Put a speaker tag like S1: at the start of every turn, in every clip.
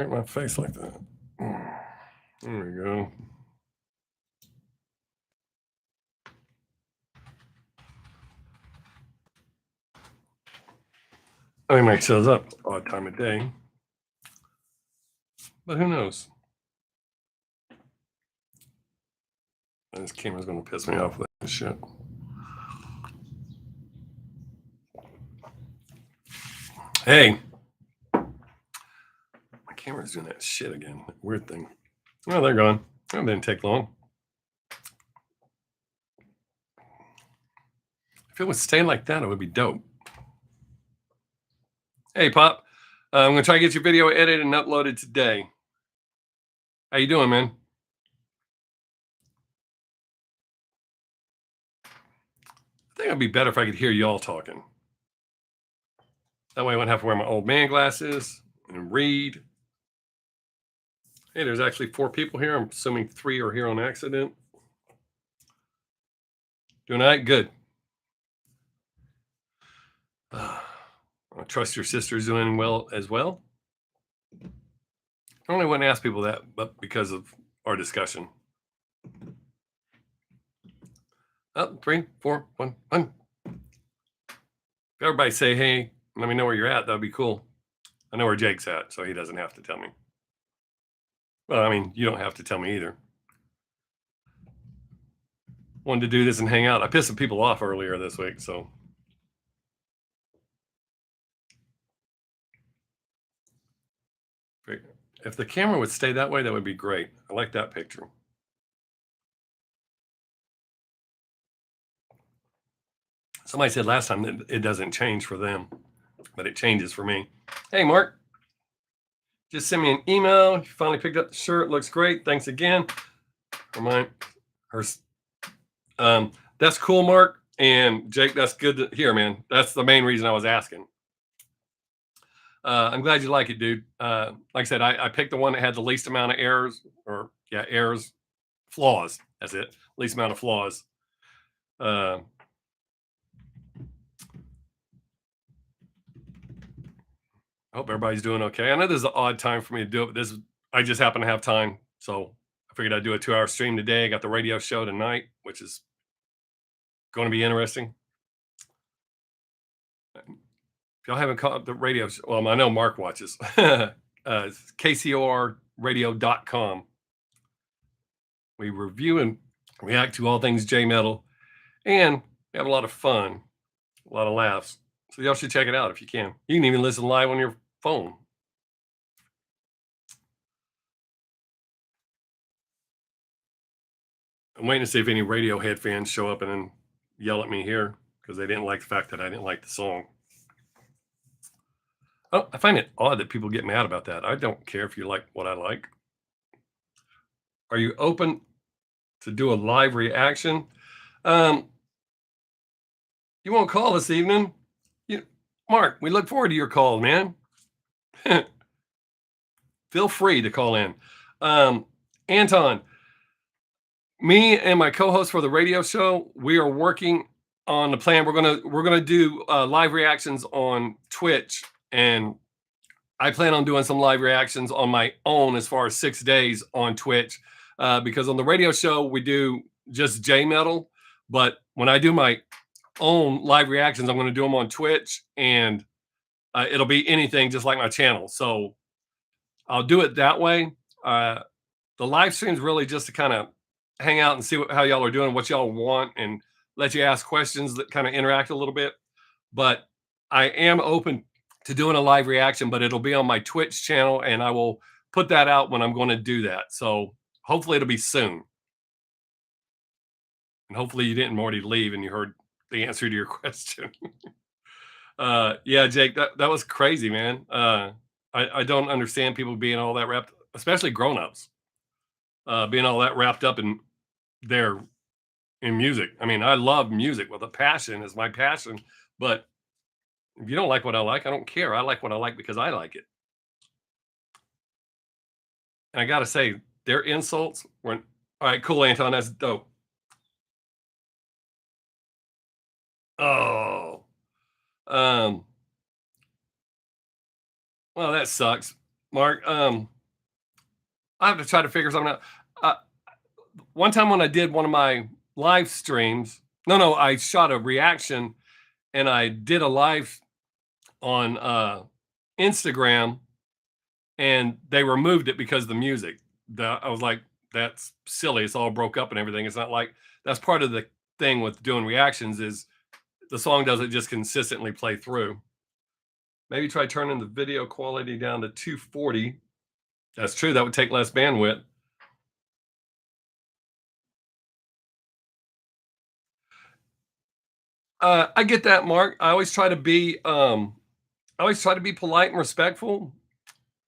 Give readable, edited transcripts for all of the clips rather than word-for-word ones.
S1: Make my face like that. There we go. I mean, Mike shows up odd time of day, but who knows? This camera's gonna piss me off with that shit. Hey, my camera's doing that shit again. Weird thing. Oh, they're gone. That didn't take long. If it would stay like that, it would be dope. Hey, Pop. I'm gonna try to get your video edited and uploaded today. How you doing, man? I think it'd be better if I could hear y'all talking. That way I wouldn't have to wear my old man glasses and read. Hey, there's actually 4 people here. I'm assuming 3 are here on accident. Doing all right? Good. I trust your sister's doing well as well. I only wouldn't ask people that, but because of our discussion. Oh, 3, 4, 1, 1. If everybody say hey, let me know where you're at. That'd be cool. I know where Jake's at, so he doesn't have to tell me. Well, I mean, you don't have to tell me either. Wanted to do this and hang out. I pissed some people off earlier this week, so. If the camera would stay that way, that would be great. I like that picture. Somebody said last time that it doesn't change for them, but it changes for me. Hey, Mark. Just send me an email. You finally picked up the shirt. Looks great. Thanks again. For mine. That's cool, Mark. And Jake, that's good to hear, man. That's the main reason I was asking. I'm glad you like it, dude. Like I said, I picked the one that had the least amount of errors, flaws. That's it. Least amount of flaws. I hope everybody's doing okay. I know this is an odd time for me to do it, but I just happen to have time, so I figured I'd do a 2-hour stream today. I got the radio show tonight, which is going to be interesting. If y'all haven't caught the radio show, well, I know Mark watches. KCORradio.com. We review and react to all things J metal, and we have a lot of fun, a lot of laughs. So y'all should check it out if you can. You can even listen live on your phone. I'm waiting to see if any Radiohead fans show up and then yell at me here because they didn't like the fact that I didn't like the song. Oh, I find it odd that people get mad about that. I don't care if you like what I like. Are you open to do a live reaction? You won't call this evening? Mark, we look forward to your call, man. Feel free to call in. Anton, me and my co-host for the radio show, we are working on the plan. We're gonna do live reactions on Twitch, and I plan on doing some live reactions on my own as far as 6 days on Twitch, because on the radio show we do just J metal, but when I do my own live reactions, I'm going to do them on Twitch, and it'll be anything just like my channel. So I'll do it that way. The live stream is really just to kind of hang out and see how y'all are doing, what y'all want, and let you ask questions that kind of interact a little bit. But I am open to doing a live reaction, but it'll be on my Twitch channel, and I will put that out when I'm going to do that. So hopefully it'll be soon. And hopefully you didn't already leave and you heard the answer to your question. Yeah, Jake, that was crazy, man. I don't understand people being all that wrapped, especially grown-ups, being all that wrapped up in music. I mean, I love music with a passion. Is my passion. But if you don't like what I like, I don't care. I like what I like because I like it. And I got to say, their insults were, all right, cool, Anton, that's dope. Oh, well, that sucks. Mark. I have to try to figure something out. Uh, One time when I did one of my live streams, no, I shot a reaction and I did a live on Instagram, and they removed it because of the music. I was like, that's silly. It's all broke up and everything. It's not like that's part of the thing with doing reactions is the song doesn't just consistently play through. Maybe try turning the video quality down to 240. That's true. That would take less bandwidth. I get that, Mark. I always try to be polite and respectful.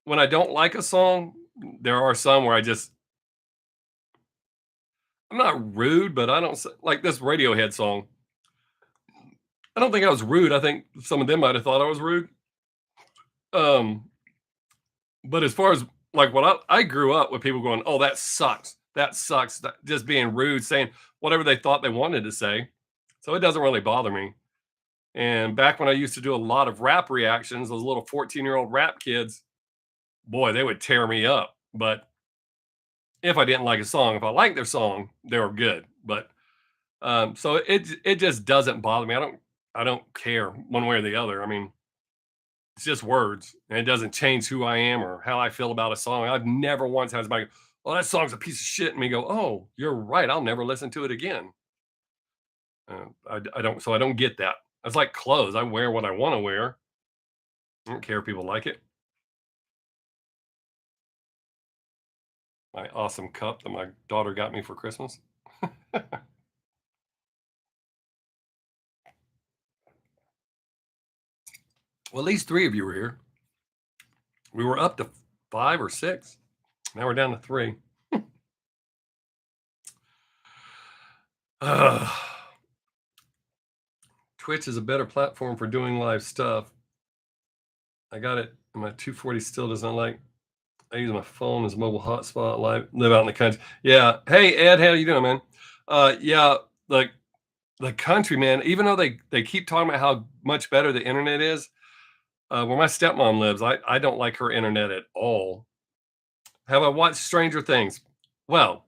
S1: When I don't like a song, there are some where I'm not rude, but I don't like this Radiohead song. I don't think I was rude. I think some of them might have thought I was rude. Um, but as far as like what I grew up with people going, "Oh, that sucks. That sucks." Just being rude, saying whatever they thought they wanted to say. So it doesn't really bother me. And back when I used to do a lot of rap reactions, those little 14-year-old rap kids, boy, they would tear me up. But if I didn't like a song, if I liked their song, they were good. But so it just doesn't bother me. I don't care one way or the other. I mean, it's just words, and it doesn't change who I am or how I feel about a song. I've never once had somebody, "Oh, that song's a piece of shit," and me go, "Oh, you're right. I'll never listen to it again." I don't, so I don't get that. It's like clothes. I wear what I want to wear. I don't care if people like it. My awesome cup that my daughter got me for Christmas. Well, at least three of you were here. We were up to five or six. Now we're down to three. Uh, Twitch is a better platform for doing live stuff. I got it. My 240 still doesn't like. I use my phone as a mobile hotspot. Live out in the country. Yeah. Hey Ed, how you doing, man? Yeah. Like the country, man. Even though they keep talking about how much better the internet is, where my stepmom lives, I don't like her internet at all. Have I watched Stranger Things? Well,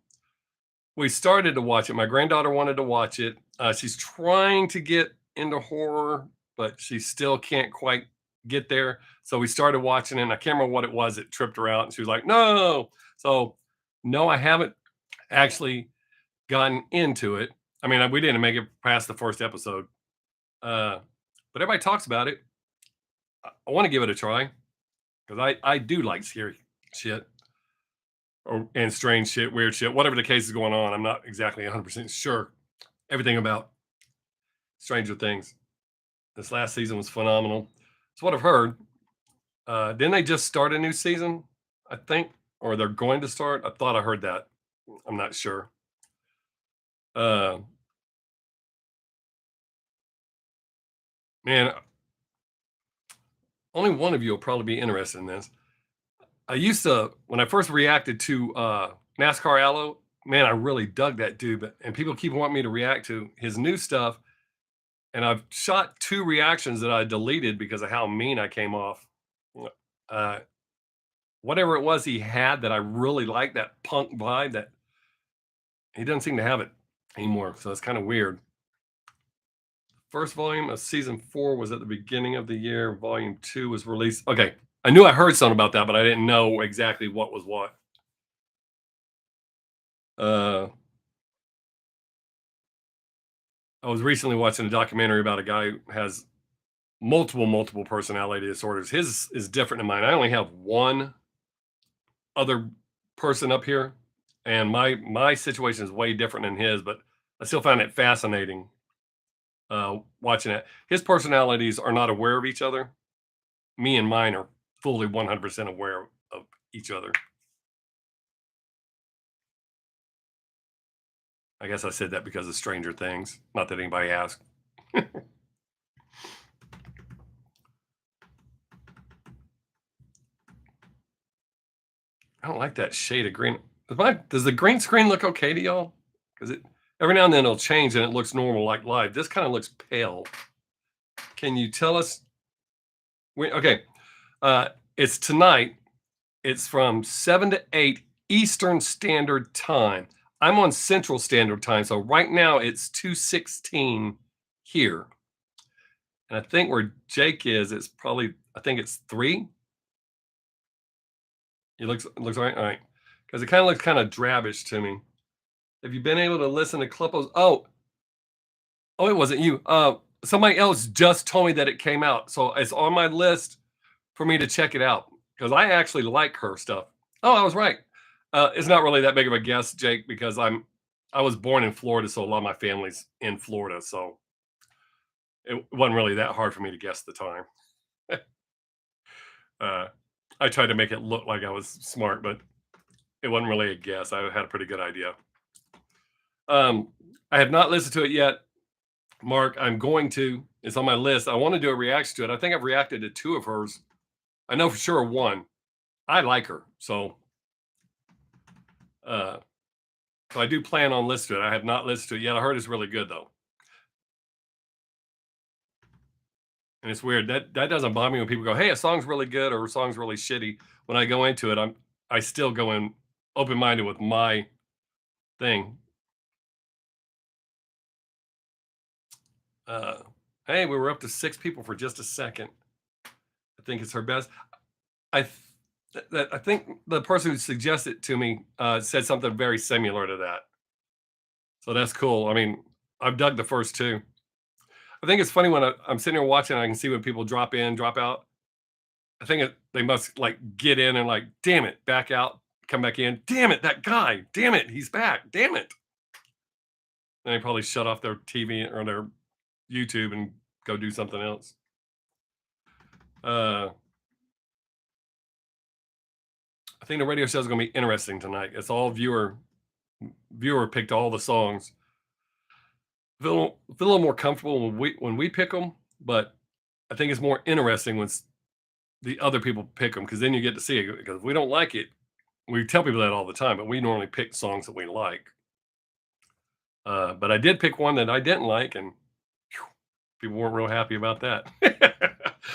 S1: we started to watch it. My granddaughter wanted to watch it. She's trying to get into horror, but she still can't quite get there. So we started watching it, and I can't remember what it was that tripped her out. And she was like, no. So, no, I haven't actually gotten into it. I mean, we didn't make it past the first episode, but everybody talks about it. I want to give it a try because I do like scary shit or and strange shit, weird shit, whatever the case is going on. I'm not exactly 100% sure everything about Stranger Things. This last season was phenomenal. It's what I've heard. Didn't they just start a new season? I think, or they're going to start. I thought I heard that. I'm not sure. Uh, Man, only one of you will probably be interested in this. I used to when I first reacted to NASCAR Allo. Man, I really dug that dude, and people keep wanting me to react to his new stuff. And I've shot two reactions that I deleted because of how mean I came off. Uh, Whatever it was he had that I really liked, that punk vibe, that he doesn't seem to have it anymore. So it's kind of weird. First volume of season 4 was at the beginning of the year. Volume 2 was released. Okay. I knew I heard something about that, but I didn't know exactly what was what. Uh, I was recently watching a documentary about a guy who has multiple personality disorders. His is different than mine. I only have one other person up here, and my situation is way different than his, but I still find it fascinating watching it. His personalities are not aware of each other. Me and mine are fully 100% aware of each other. I guess I said that because of Stranger Things. Not that anybody asked. I don't like that shade of green. Does the green screen look okay to y'all? Because it every now and then it'll change and it looks normal like live. This kind of looks pale. Can you tell us? Okay, it's tonight. It's from 7 to 8 Eastern Standard Time. I'm on Central Standard Time, so right now it's 2:16 here. And I think where Jake is, it's probably, I think it's 3. It looks all right, because it kind of looks kind of drabbish to me. Have you been able to listen to Clippos? Oh, it wasn't you. Somebody else just told me that it came out, so it's on my list for me to check it out because I actually like her stuff. Oh, I was right. It's not really that big of a guess, Jake, because I was born in Florida, so a lot of my family's in Florida, so it wasn't really that hard for me to guess the time. uh, I tried to make it look like I was smart, but it wasn't really a guess. I had a pretty good idea. Um, I have not listened to it yet, Mark. I'm going to. It's on my list. I want to do a reaction to it. I think I've reacted to 2 of hers. I know for sure one. I like her, uh, so I do plan on listening to it. I have not listened to it yet. I heard it's really good though, and it's weird that doesn't bother me when people go, "Hey, a song's really good" or "A song's really shitty." When I go into it, I still go in open minded with my thing. Uh, hey, we were up to 6 people for just a second. I think it's her best. I I think the person who suggested it to me said something very similar to that. So that's cool. I mean, I've dug the first 2. I think it's funny when I'm sitting here watching, I can see when people drop in, drop out. I think they must like get in and like, damn it, back out, come back in. Damn it, that guy. Damn it, he's back. Damn it. And they probably shut off their TV or their YouTube and go do something else. Uh, I think the radio show is going to be interesting tonight. It's all viewer picked all the songs. Feel a little more comfortable when we pick them, but I think it's more interesting when the other people pick them because then you get to see it. Because if we don't like it, we tell people that all the time, but we normally pick songs that we like. But I did pick one that I didn't like, and whew, people weren't real happy about that.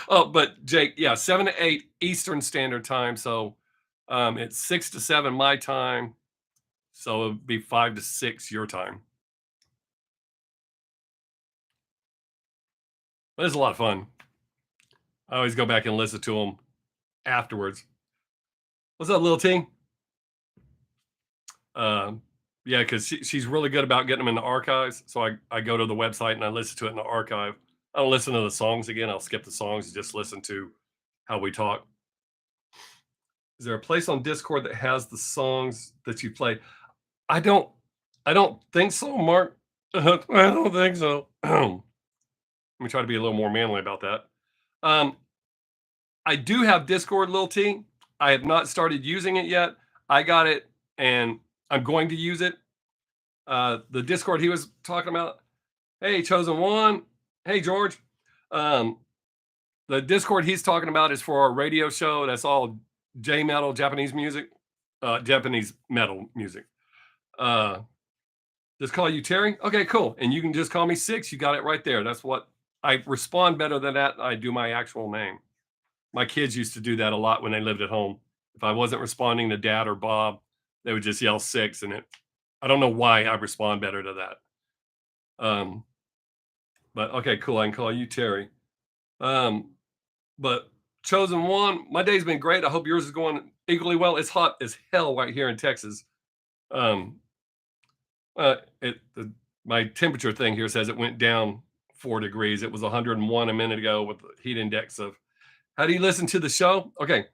S1: Oh, but Jake, yeah, 7 to 8 Eastern Standard Time, so it's 6 to 7 my time, so it'd be 5 to 6 your time. But it's a lot of fun. I always go back and listen to them afterwards. What's up, Lil T? Um, yeah, because she's really good about getting them in the archives. So I go to the website and I listen to it in the archive. I don't listen to the songs again. I'll skip the songs and just listen to how we talk. Is there a place on Discord that has the songs that you play? I don't I don't think so, Mark. I don't think so. Let me try to be a little more manly about that. Um, I do have Discord, Lil T. I have not started using it yet. I got it and I'm going to use it. The Discord he was talking about. Hey, Chosen One. Hey, George. Um, the Discord he's talking about is for our radio show. That's all J metal, Japanese music, Japanese metal music. Uh, just call you Terry. Okay, cool. And you can just call me Sixx. You got it right there. That's what I respond better than that. I do my actual name. My kids used to do that a lot when they lived at home. If I wasn't responding to Dad or Bob, they would just yell Sixx, and I don't know why I respond better to that. Um, but okay, cool. I can call you Terry. Um, but Chosen One, my day's been great. I hope yours is going equally well. It's hot as hell right here in Texas. Um, my temperature thing here says it went down 4 degrees. It was 101 a minute ago with the heat index of. How do you listen to the show? Okay,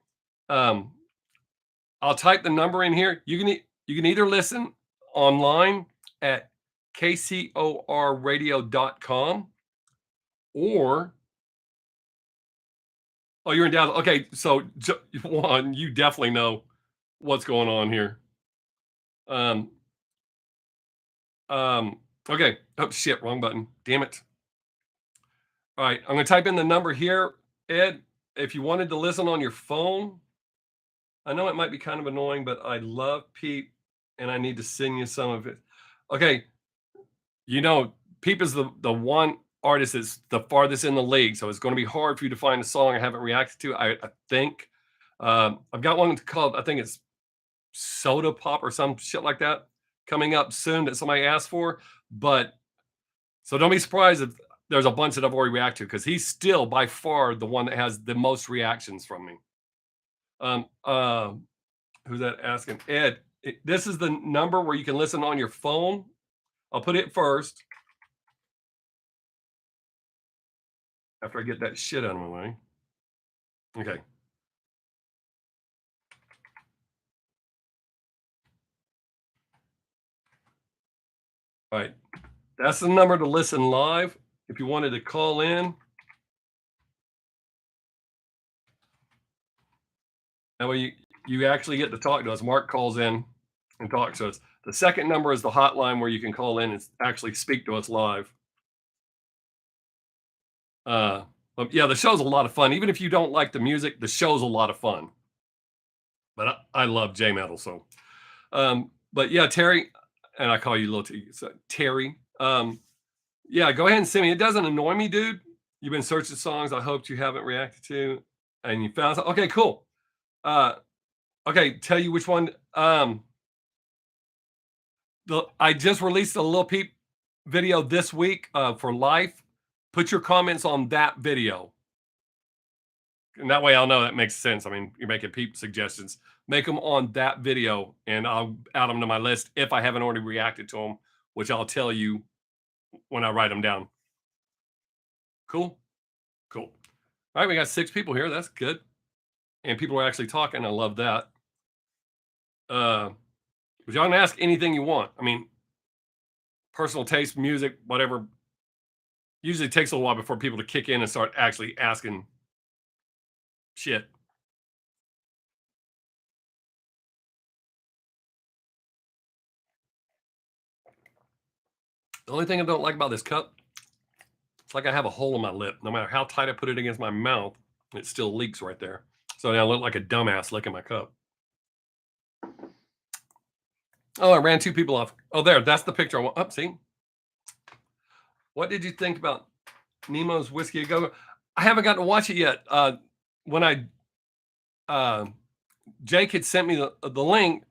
S1: um, I'll type the number in here. You can either listen online at kcorradio.com or oh, you're in Dallas. Okay, so one, you definitely know what's going on here. Um, okay. Oh shit, wrong button. Damn it. All right, I'm gonna type in the number here, Ed. If you wanted to listen on your phone, I know it might be kind of annoying, but I love Pete, and I need to sing you some of it. Okay, Peep is the one artist that's the farthest in the league, so it's going to be hard for you to find a song I haven't reacted to. I think, I've got one called, I think it's Soda Pop or some shit like that, coming up soon that somebody asked for. But so don't be surprised if there's a bunch that I've already reacted to, because he's still by far the one that has the most reactions from me. Um, uh, who's that asking? Ed, this is the number where you can listen on your phone. I'll put it first after I get that shit out of my way. Okay. All right. That's the number to listen live. If you wanted to call in, that way you actually get to talk to us. Mark calls in and talks to us. The second number is the hotline where you can call in and actually speak to us live. But yeah, the show's a lot of fun. Even if you don't like the music, the show's a lot of fun. But I love J metal, so but yeah, Terry, and I call you little T, so Terry. Yeah, go ahead and send me. It doesn't annoy me, dude. You've been searching songs I hoped you haven't reacted to, and you found some. Okay, cool. Uh, okay, tell you which one. I just released a little peep video this week for life. Put your comments on that video, and that way I'll know that makes sense. I mean, you're making peep suggestions. Make them on that video, and I'll add them to my list if I haven't already reacted to them, which I'll tell you when I write them down. Cool, cool. All right, we got 6 people here. That's good, and people are actually talking. I love that. But y'all can ask anything you want. I mean, personal taste, music, whatever. Usually takes a little while before people to kick in and start actually asking shit. The only thing I don't like about this cup, it's like I have a hole in my lip. No matter how tight I put it against my mouth, it still leaks right there. So now I look like a dumbass licking my cup. Oh, I ran 2 people off. Oh, there. That's the picture I want. Up, see? What did you think about Nemo's Whiskey a Go? I haven't gotten to watch it yet. When Jake had sent me the link,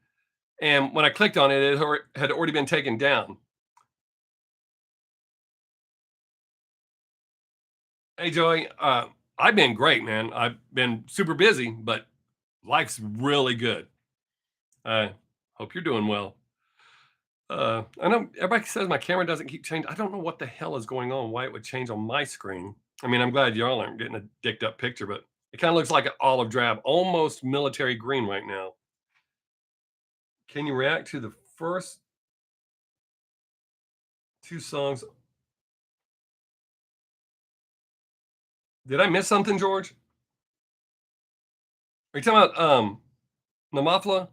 S1: and when I clicked on it, it had already been taken down. Hey, Joey, I've been great, man. I've been super busy, but life's really good. Hope you're doing well. I know everybody says my camera doesn't keep changing. I don't know what the hell is going on, why it would change on my screen. I mean, I'm glad y'all aren't getting a dicked up picture, but it kind of looks like an olive drab, almost military green right now. Can you react to the first 2 songs? Did I miss something, George? Are you talking about Namafla?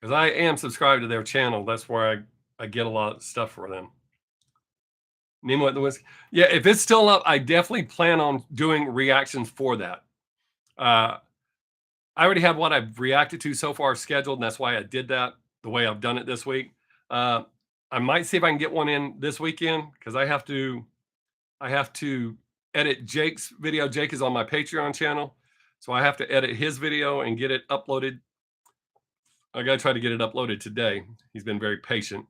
S1: Because I am subscribed to their channel. That's where I get a lot of stuff for them. Nemo at the Whiskey. Yeah, if it's still up, I definitely plan on doing reactions for that. I already have what I've reacted to so far scheduled, and that's why I did that the way I've done it this week. I might see if I can get one in this weekend, because I have to edit Jake's video. Jake is on my Patreon channel, so I have to edit his video and get it uploaded. I got to try to get it uploaded today. He's been very patient.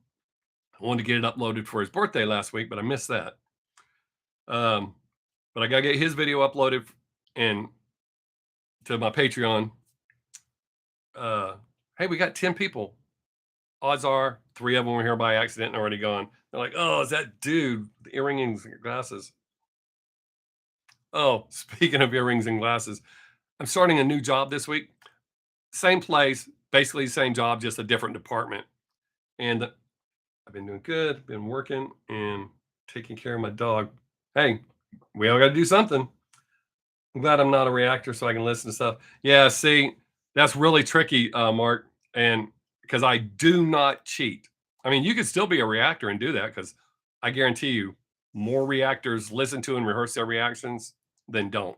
S1: I wanted to get it uploaded for his birthday last week, but I missed that. But I got to get his video uploaded and to my Patreon. Hey, we got 10 people. Odds are 3 of them were here by accident and already gone. They're like, oh, is that dude, the earrings and glasses? Oh, speaking of earrings and glasses, I'm starting a new job this week. Same place, basically same job, just a different department. And I've been doing good, been working and taking care of my dog. Hey, we all got to do something. I'm glad I'm not a reactor so I can listen to stuff. Yeah, see, that's really tricky, Mark, and because I do not cheat. I mean, you could still be a reactor and do that, because I guarantee you more reactors listen to and rehearse their reactions than don't.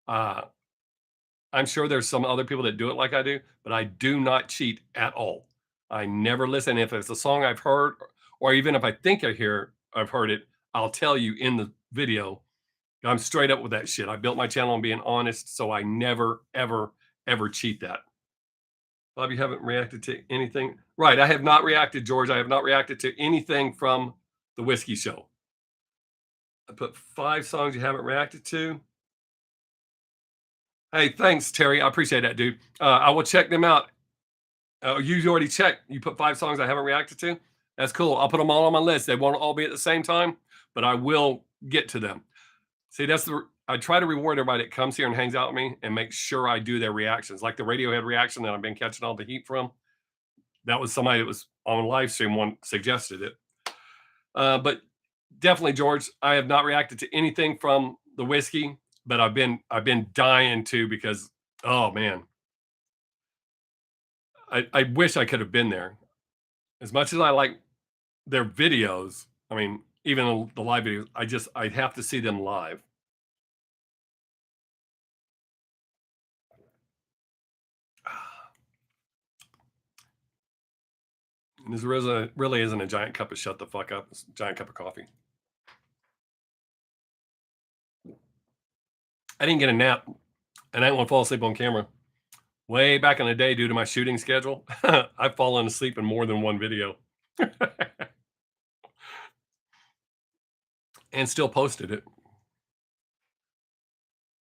S1: I'm sure there's some other people that do it like I do, but I do not cheat at all. I never listen. If it's a song I've heard, or even if I think I've heard it, I'll tell you in the video, I'm straight up with that shit. I built my channel on being honest, so I never, ever, ever cheat that. Bob, you haven't reacted to anything. Right. I have not reacted, George. I have not reacted to anything from the Whiskey Show. I put 5 songs you haven't reacted to. Hey, thanks, Terry. I appreciate that, dude. I will check them out. You already checked. You put 5 songs I haven't reacted to. That's cool. I'll put them all on my list. They won't all be at the same time, but I will get to them. See, I try to reward everybody that comes here and hangs out with me and make sure I do their reactions. Like the Radiohead reaction that I've been catching all the heat from. That was somebody that was on live stream, one suggested it. But definitely, George, I have not reacted to anything from the Whiskey, but I've been dying to, because oh man, I wish I could have been there. As much as I like their videos, I mean, even the live videos, I'd have to see them live. And this really isn't a giant cup of shut the fuck up. It's a giant cup of coffee. I didn't get a nap, and I didn't want to fall asleep on camera. Way back in the day, due to my shooting schedule, I've fallen asleep in more than one video. And still posted it.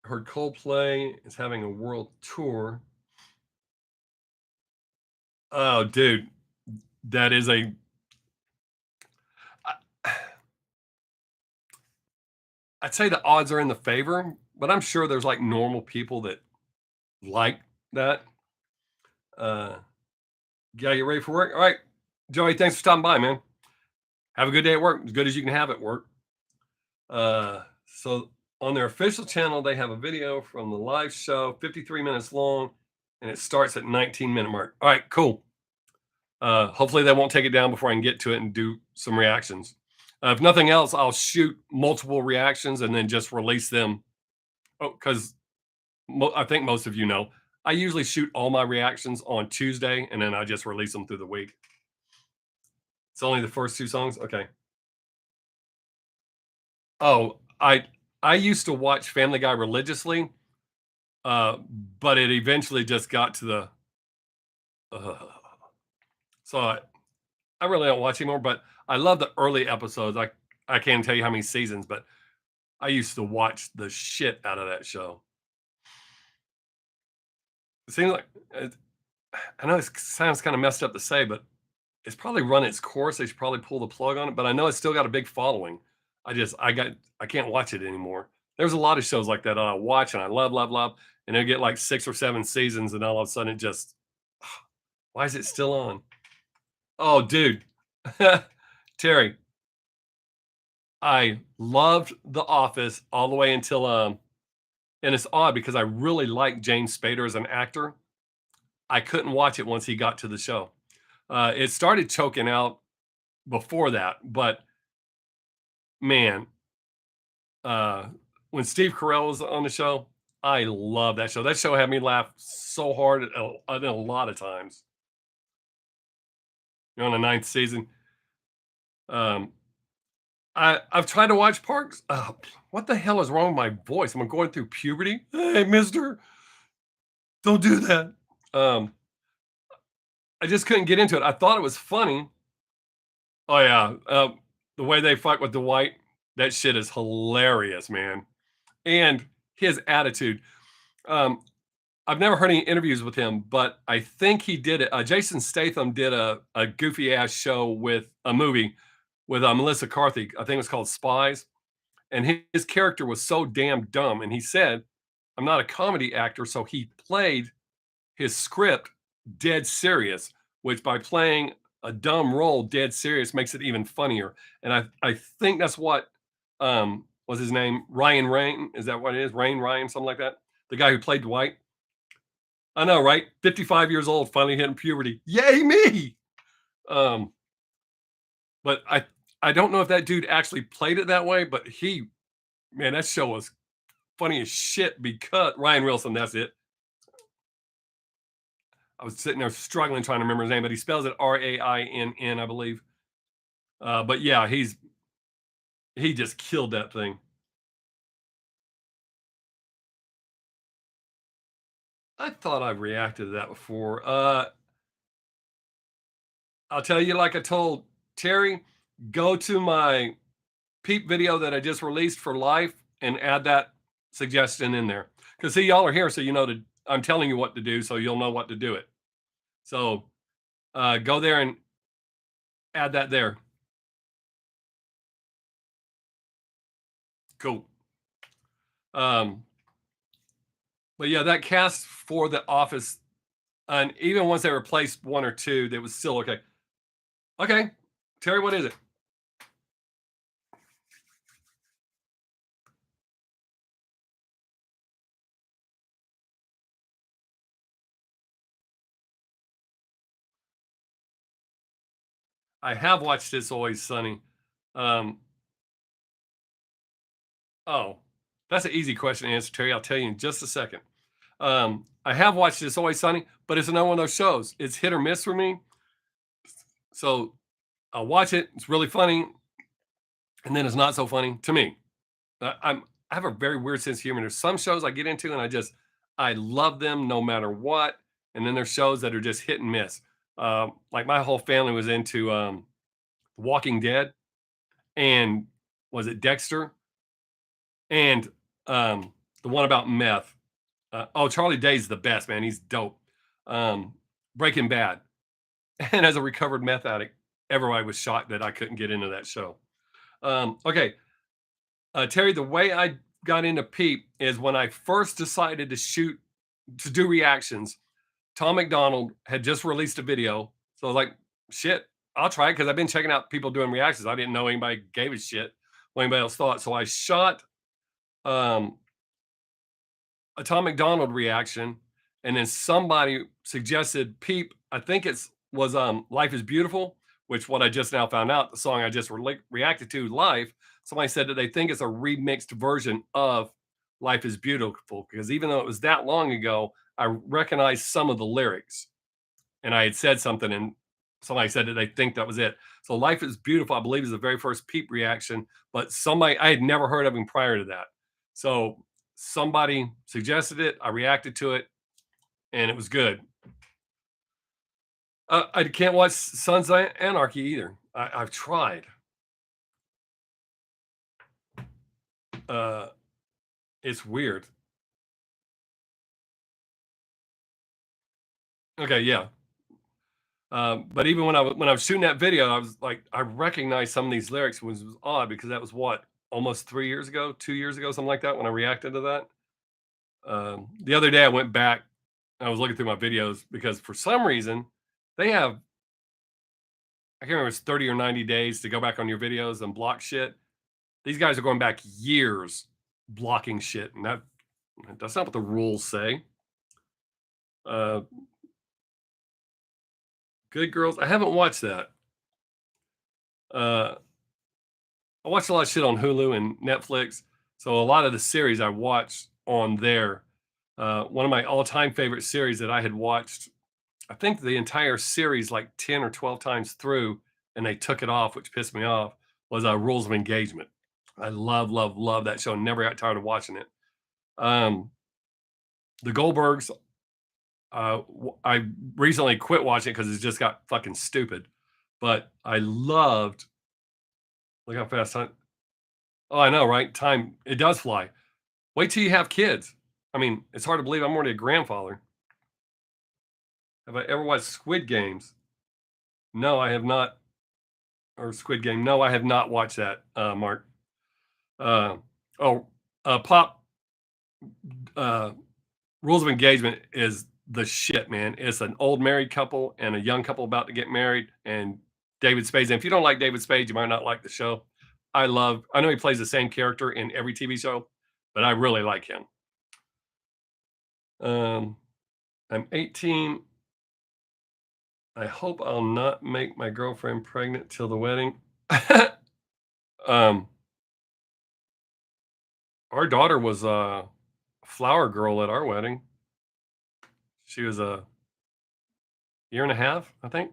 S1: Heard Coldplay is having a world tour. Oh, dude, that is a. I'd say the odds are in the favor, but I'm sure there's like normal people that like that. Yeah, you ready for work? All right, Joey, thanks for stopping by, man. Have a good day at work, as good as you can have at work. So on their official channel, they have a video from the live show, 53 minutes long, and it starts at 19-minute mark. All right, cool. Hopefully they won't take it down before I can get to it and do some reactions. If nothing else, I'll shoot multiple reactions and then just release them. Oh, because I think most of you know, I usually shoot all my reactions on Tuesday, and then I just release them through the week. It's only the first 2 songs? Okay. Oh, I used to watch Family Guy religiously, but it eventually just got to the so I really don't watch anymore, but I love the early episodes. I can't tell you how many seasons, but I used to watch the shit out of that show. It seems like I know it sounds kind of messed up to say, but it's probably run its course. They should probably pull the plug on it, but I know it's still got a big following. I can't watch it anymore. There's a lot of shows like that I watch and I love, love, love, and they get like 6 or 7 seasons, and all of a sudden it just, why is it still on? Oh, dude, Terry, I loved The Office all the way until and it's odd because I really like James Spader as an actor. I couldn't watch it once he got to the show. It started choking out before that, but man, when Steve Carell was on the show, I love that show. That show had me laugh so hard a lot of times. You're on the 9th season. I've tried to watch Parks. What the hell is wrong with my voice? Am I going through puberty? Hey, mister, don't do that. I just couldn't get into it. I thought it was funny. Oh yeah, the way they fuck with Dwight, that shit is hilarious, man. And his attitude. Um, I've never heard any interviews with him, but I think he did it. Jason Statham did a goofy ass show with a movie with Melissa Carthy. I think it was called Spies. And his character was so damn dumb. And he said, I'm not a comedy actor. So he played his script dead serious, which by playing a dumb role dead serious makes it even funnier. And I think that's what was his name? Ryan Rain. Is that what it is? Ryan, something like that. The guy who played Dwight. I know, right? 55 years old, finally hitting puberty. Yay, me! But I don't know if that dude actually played it that way, but man, that show was funny as shit because Ryan Wilson, that's it. I was sitting there struggling trying to remember his name, but he spells it Rainn, I believe. But yeah, he just killed that thing. I thought I've reacted to that before. I'll tell you, like I told Terry, go to my peep video that I just released for life and add that suggestion in there. Because see, y'all are here, so you know to. I'm telling you what to do, so you'll know what to do it. So go there and add that there. Cool. Um, but yeah, that cast for The Office, and even once they replaced one or two, that was still okay. Okay, Terry, what is it? I have watched It's Always Sunny. Um, oh, that's an easy question to answer, Terry. I'll tell you in just a second. I have watched It's Always Sunny, but it's another one of those shows. It's hit or miss for me. So I'll watch it. It's really funny, and then it's not so funny to me. I have a very weird sense of humor. There's some shows I get into, and I love them no matter what. And then there's shows that are just hit and miss. Like my whole family was into Walking Dead, and was it Dexter, and the one about meth. Oh, Charlie Day's the best, man. He's dope. Breaking Bad. And as a recovered meth addict, everybody was shocked that I couldn't get into that show. Okay, Terry, the way I got into Peep is when I first decided to do reactions. Tom McDonald had just released a video, so I was like, "Shit, I'll try it," because I've been checking out people doing reactions. I didn't know anybody gave a shit what anybody else thought, so I shot um, a Tom McDonald reaction, and then somebody suggested Peep. I think it's was Life is Beautiful, which what I just now found out, the song I just reacted to live. Somebody said that they think it's a remixed version of Life is Beautiful because even though it was that long ago, I recognized some of the lyrics and I had said something and somebody said that they think that was it. So Life is Beautiful, I believe, is the very first Peep reaction, but somebody I had never heard of him prior to that. So somebody suggested it, I reacted to it, and it was good. I can't watch Sons of Anarchy either. I've tried. Uh, it's weird. Okay, yeah. But even when I was shooting that video, I was like, I recognized some of these lyrics, which was odd because that was what almost 3 years ago, 2 years ago, something like that. When I reacted to that, the other day I went back. I was looking through my videos because for some reason they have I can't remember if it's 30 or 90 days to go back on your videos and block shit. These guys are going back years blocking shit, and that's not what the rules say. Uh, Good Girls. I haven't watched that. Uh, I watch a lot of shit on Hulu and Netflix, so a lot of the series I watch on there. One of my all-time favorite series that I had watched, I think the entire series like 10 or 12 times through, and they took it off, which pissed me off, was Rules of Engagement. I love, love, love that show. Never got tired of watching it. Um, the Goldbergs. I recently quit watching it because it just got fucking stupid. But I loved. Look how fast time. Oh, I know, right? Time it does fly. Wait till you have kids. I mean, it's hard to believe I'm already a grandfather. Have I ever watched Squid Games? No, I have not. Or Squid Game. No, I have not watched that, Mark. Uh, oh, Pop. Uh, Rules of Engagement is the shit, man. It's an old married couple and a young couple about to get married, and David Spade. And if you don't like David Spade, you might not like the show. I know he plays the same character in every TV show, but I really like him. Um, I'm 18. I hope I'll not make my girlfriend pregnant till the wedding. um, our daughter was a flower girl at our wedding. She was a year and a half, I think,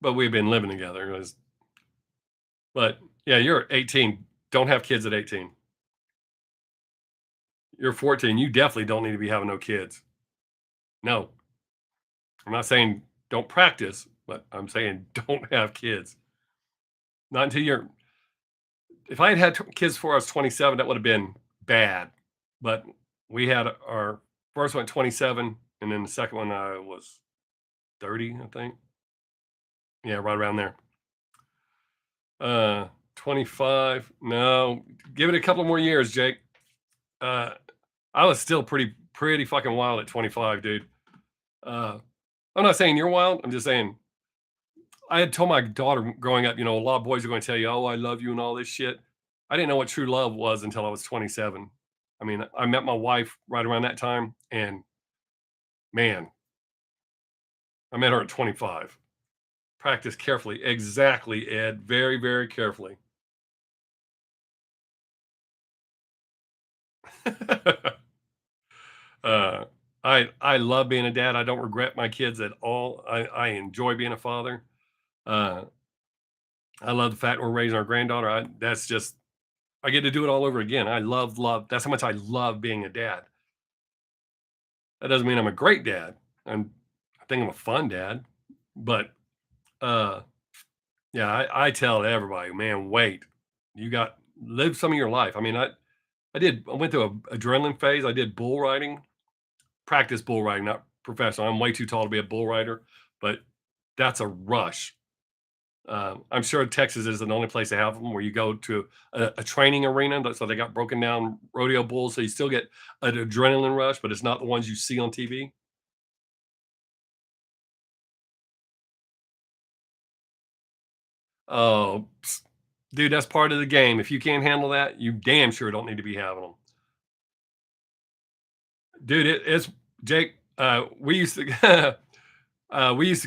S1: but we've been living together. But yeah, you're 18. Don't have kids at 18. You're 14. You definitely don't need to be having no kids. No, I'm not saying don't practice, but I'm saying don't have kids. Not until you're if I had had kids before I was 27, that would have been bad. But we had our first one at 27, and then the second one I was 30, I think. Yeah, right around there. 25. No, give it a couple more years, Jake. Uh, I was still pretty fucking wild at 25, dude. Uh, I'm not saying you're wild. I'm just saying I had told my daughter growing up, a lot of boys are going to tell you, "Oh, I love you" and all this shit. I didn't know what true love was until I was 27. I mean, I met my wife right around that time, and man, I met her at 25. Practice carefully. Exactly, Ed. Very, very carefully. uh, I love being a dad. I don't regret my kids at all. I enjoy being a father. Uh, I love the fact we're raising our granddaughter. That's just I get to do it all over again. I love. That's how much I love being a dad. That doesn't mean I'm a great dad. I think I'm a fun dad, but uh, yeah, I tell everybody, man, wait, you got live some of your life. I mean, I went through a adrenaline phase. I did bull riding, practice bull riding, not professional. I'm way too tall to be a bull rider, but that's a rush. I'm sure Texas is the only place they have them where you go to a training arena. So they got broken down rodeo bulls. So you still get an adrenaline rush, but it's not the ones you see on TV. Oh, dude, that's part of the game. If you can't handle that, you damn sure don't need to be having them. Dude, it's Jake. We used to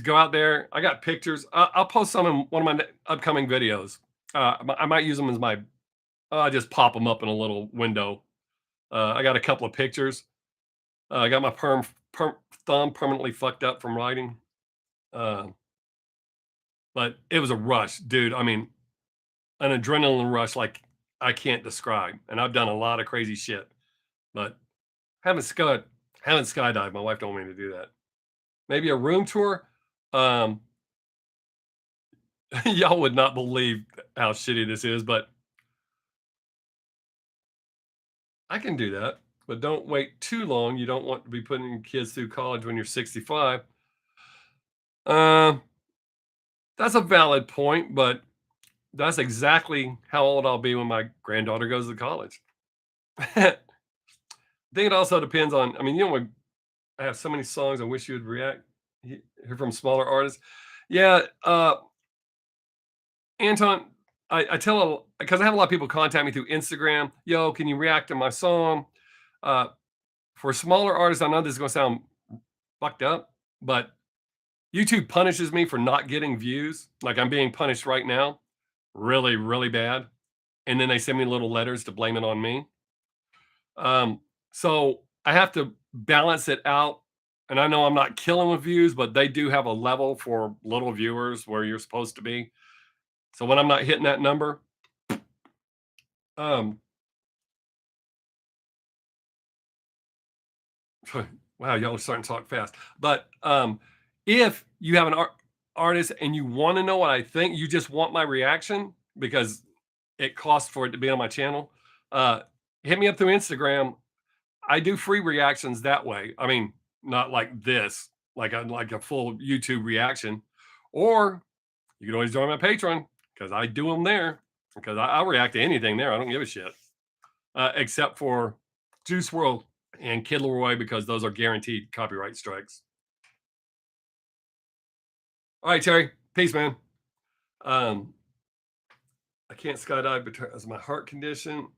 S1: go out there. I got pictures. I'll post some in one of my upcoming videos. I might use them as my. I just pop them up in a little window. I got a couple of pictures. I got my thumb permanently fucked up from riding. Uh, but it was a rush, dude. I mean, an adrenaline rush like I can't describe. And I've done a lot of crazy shit, but haven't sky haven't skydived. My wife told me to do that. Maybe a room tour. Um, y'all would not believe how shitty this is, but I can do that. But don't wait too long. You don't want to be putting your kids through college when you're 65. Um, that's a valid point, but that's exactly how old I'll be when my granddaughter goes to college. I think it also depends on. I mean, I have so many songs. I wish you would hear from smaller artists. Yeah, Anton, I tell because I have a lot of people contact me through Instagram. Yo, can you react to my song? Uh, for smaller artists, I know this is going to sound fucked up, but YouTube punishes me for not getting views. Like I'm being punished right now, really, really bad. And then they send me little letters to blame it on me. Um, so I have to balance it out. And I know I'm not killing with views, but they do have a level for little viewers where you're supposed to be. So when I'm not hitting that number, um, wow, y'all are starting to talk fast. But if you have an artist and you want to know what I think, you just want my reaction because it costs for it to be on my channel. Uh, hit me up through Instagram. I do free reactions that way. I mean, not like this, like a full YouTube reaction. Or you can always join my Patreon because I do them there. Because I'll react to anything there. I don't give a shit, except for Juice World and Kid Leroy because those are guaranteed copyright strikes. All right, Terry. Peace, man. Um, I can't skydive because of my heart condition.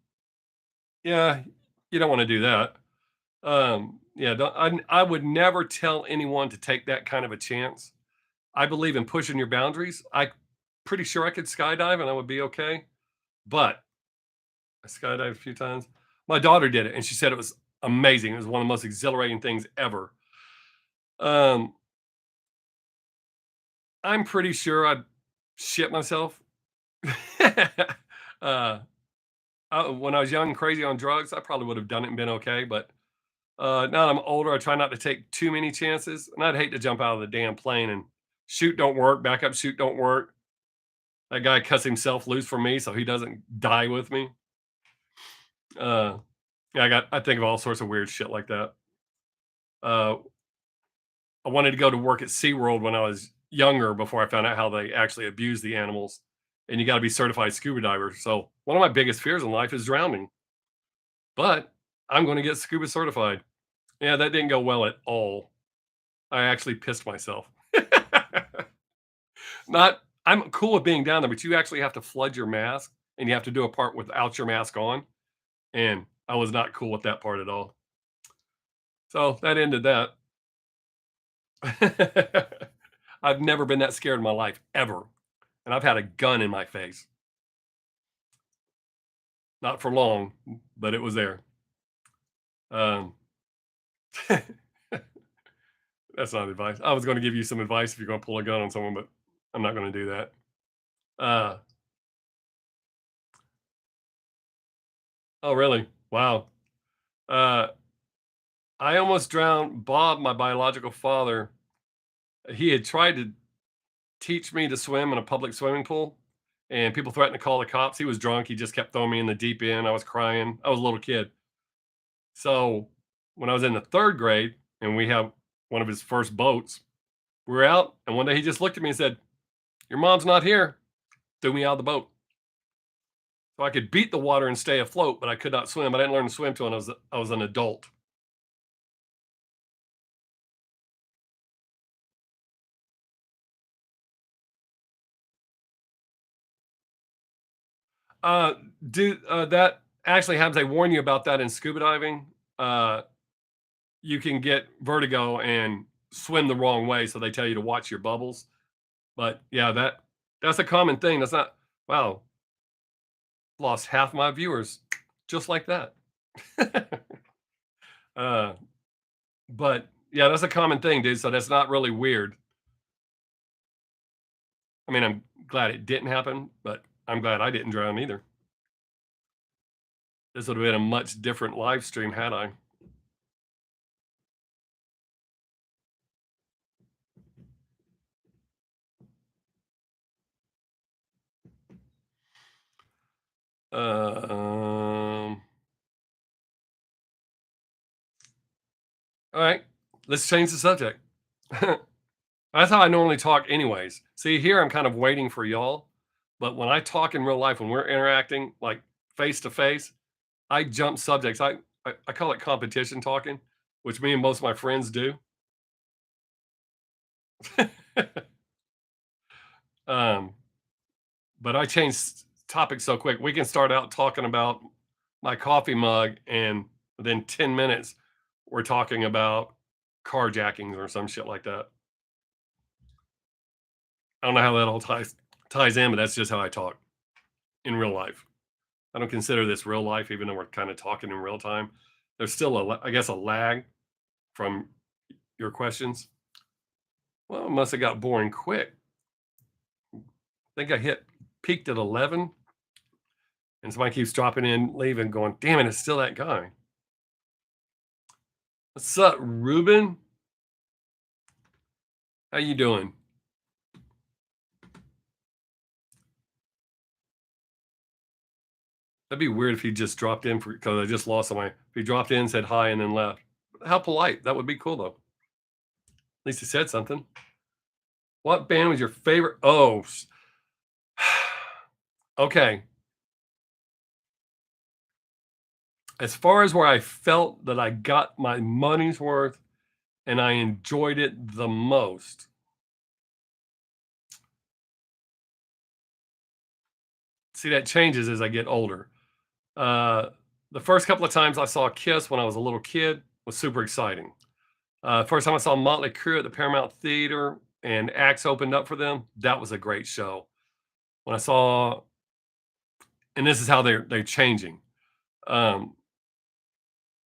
S1: Yeah, you don't want to do that. Yeah, I would never tell anyone to take that kind of a chance. I believe in pushing your boundaries. I pretty sure I could skydive and I would be okay. But I skydived a few times. My daughter did it and she said it was amazing. It was one of the most exhilarating things ever. Um, I'm pretty sure I'd shit myself. uh, when I was young and crazy on drugs, I probably would have done it and been okay. But Now that I'm older, I try not to take too many chances, and I'd hate to jump out of the damn plane and shoot don't work, backup shoot don't work. That guy cuts himself loose for me so he doesn't die with me. Uh, yeah, I think of all sorts of weird shit like that. Uh, I wanted to go to work at SeaWorld when I was younger before I found out how they actually abuse the animals. And you got to be certified scuba diver. So one of my biggest fears in life is drowning. But I'm going to get scuba certified. Yeah, that didn't go well at all. I actually pissed myself. Not I'm cool with being down there, but you actually have to flood your mask and you have to do a part without your mask on. And I was not cool with that part at all. So that ended that. I've never been that scared in my life ever. And I've had a gun in my face. Not for long, but it was there. Um, that's not advice. I was going to give you some advice if you're going to pull a gun on someone, but I'm not going to do that. Uh, oh, really? Wow. Uh, I almost drowned Bob, my biological father. He had tried to teach me to swim in a public swimming pool, and people threatened to call the cops. He was drunk. He just kept throwing me in the deep end. I was crying. I was a little kid. So when I was in the third grade and we have one of his first boats, we were out, and one day he just looked at me and said, "Your mom's not here." Threw me out of the boat. So I could beat the water and stay afloat, but I could not swim. I didn't learn to swim till I was an adult. Uh, do that actually happens? They warn you about that in scuba diving. Uh, you can get vertigo and swim the wrong way, so they tell you to watch your bubbles. But yeah, that's a common thing. That's not wow. Lost half my viewers just like that. uh, but yeah, that's a common thing, dude. So that's not really weird. I mean, I'm glad it didn't happen, but I'm glad I didn't drown either. This would have been a much different live stream had I. Um, all right, let's change the subject. That's how I normally talk, anyways. See, here I'm kind of waiting for y'all, but when I talk in real life, when we're interacting like face to face, I jump subjects. I call it competition talking, which me and most of my friends do. um, but I changed topics so quick. We can start out talking about my coffee mug, and within 10 minutes, we're talking about carjackings or some shit like that. I don't know how that all ties in, but that's just how I talk in real life. I don't consider this real life, even though we're kind of talking in real time. There's still I guess, a lag from your questions. Well, it must have got boring quick. I think I hit peaked at 11, and somebody keeps dropping in, leaving, going, "Damn it, it's still that guy." What's up, Ruben? How you doing? That'd be weird if he just dropped in for because I just lost somebody. If he dropped in, said hi, and then left. How polite. That would be cool though. At least he said something. What band was your favorite? Oh, okay. As far as where I felt that I got my money's worth and I enjoyed it the most. See, that changes as I get older. Uh, the first couple of times I saw Kiss when I was a little kid was super exciting. First time I saw Motley Crue at the Paramount Theater and Axe opened up for them, that was a great show. When I saw, and this is how they're changing. Um,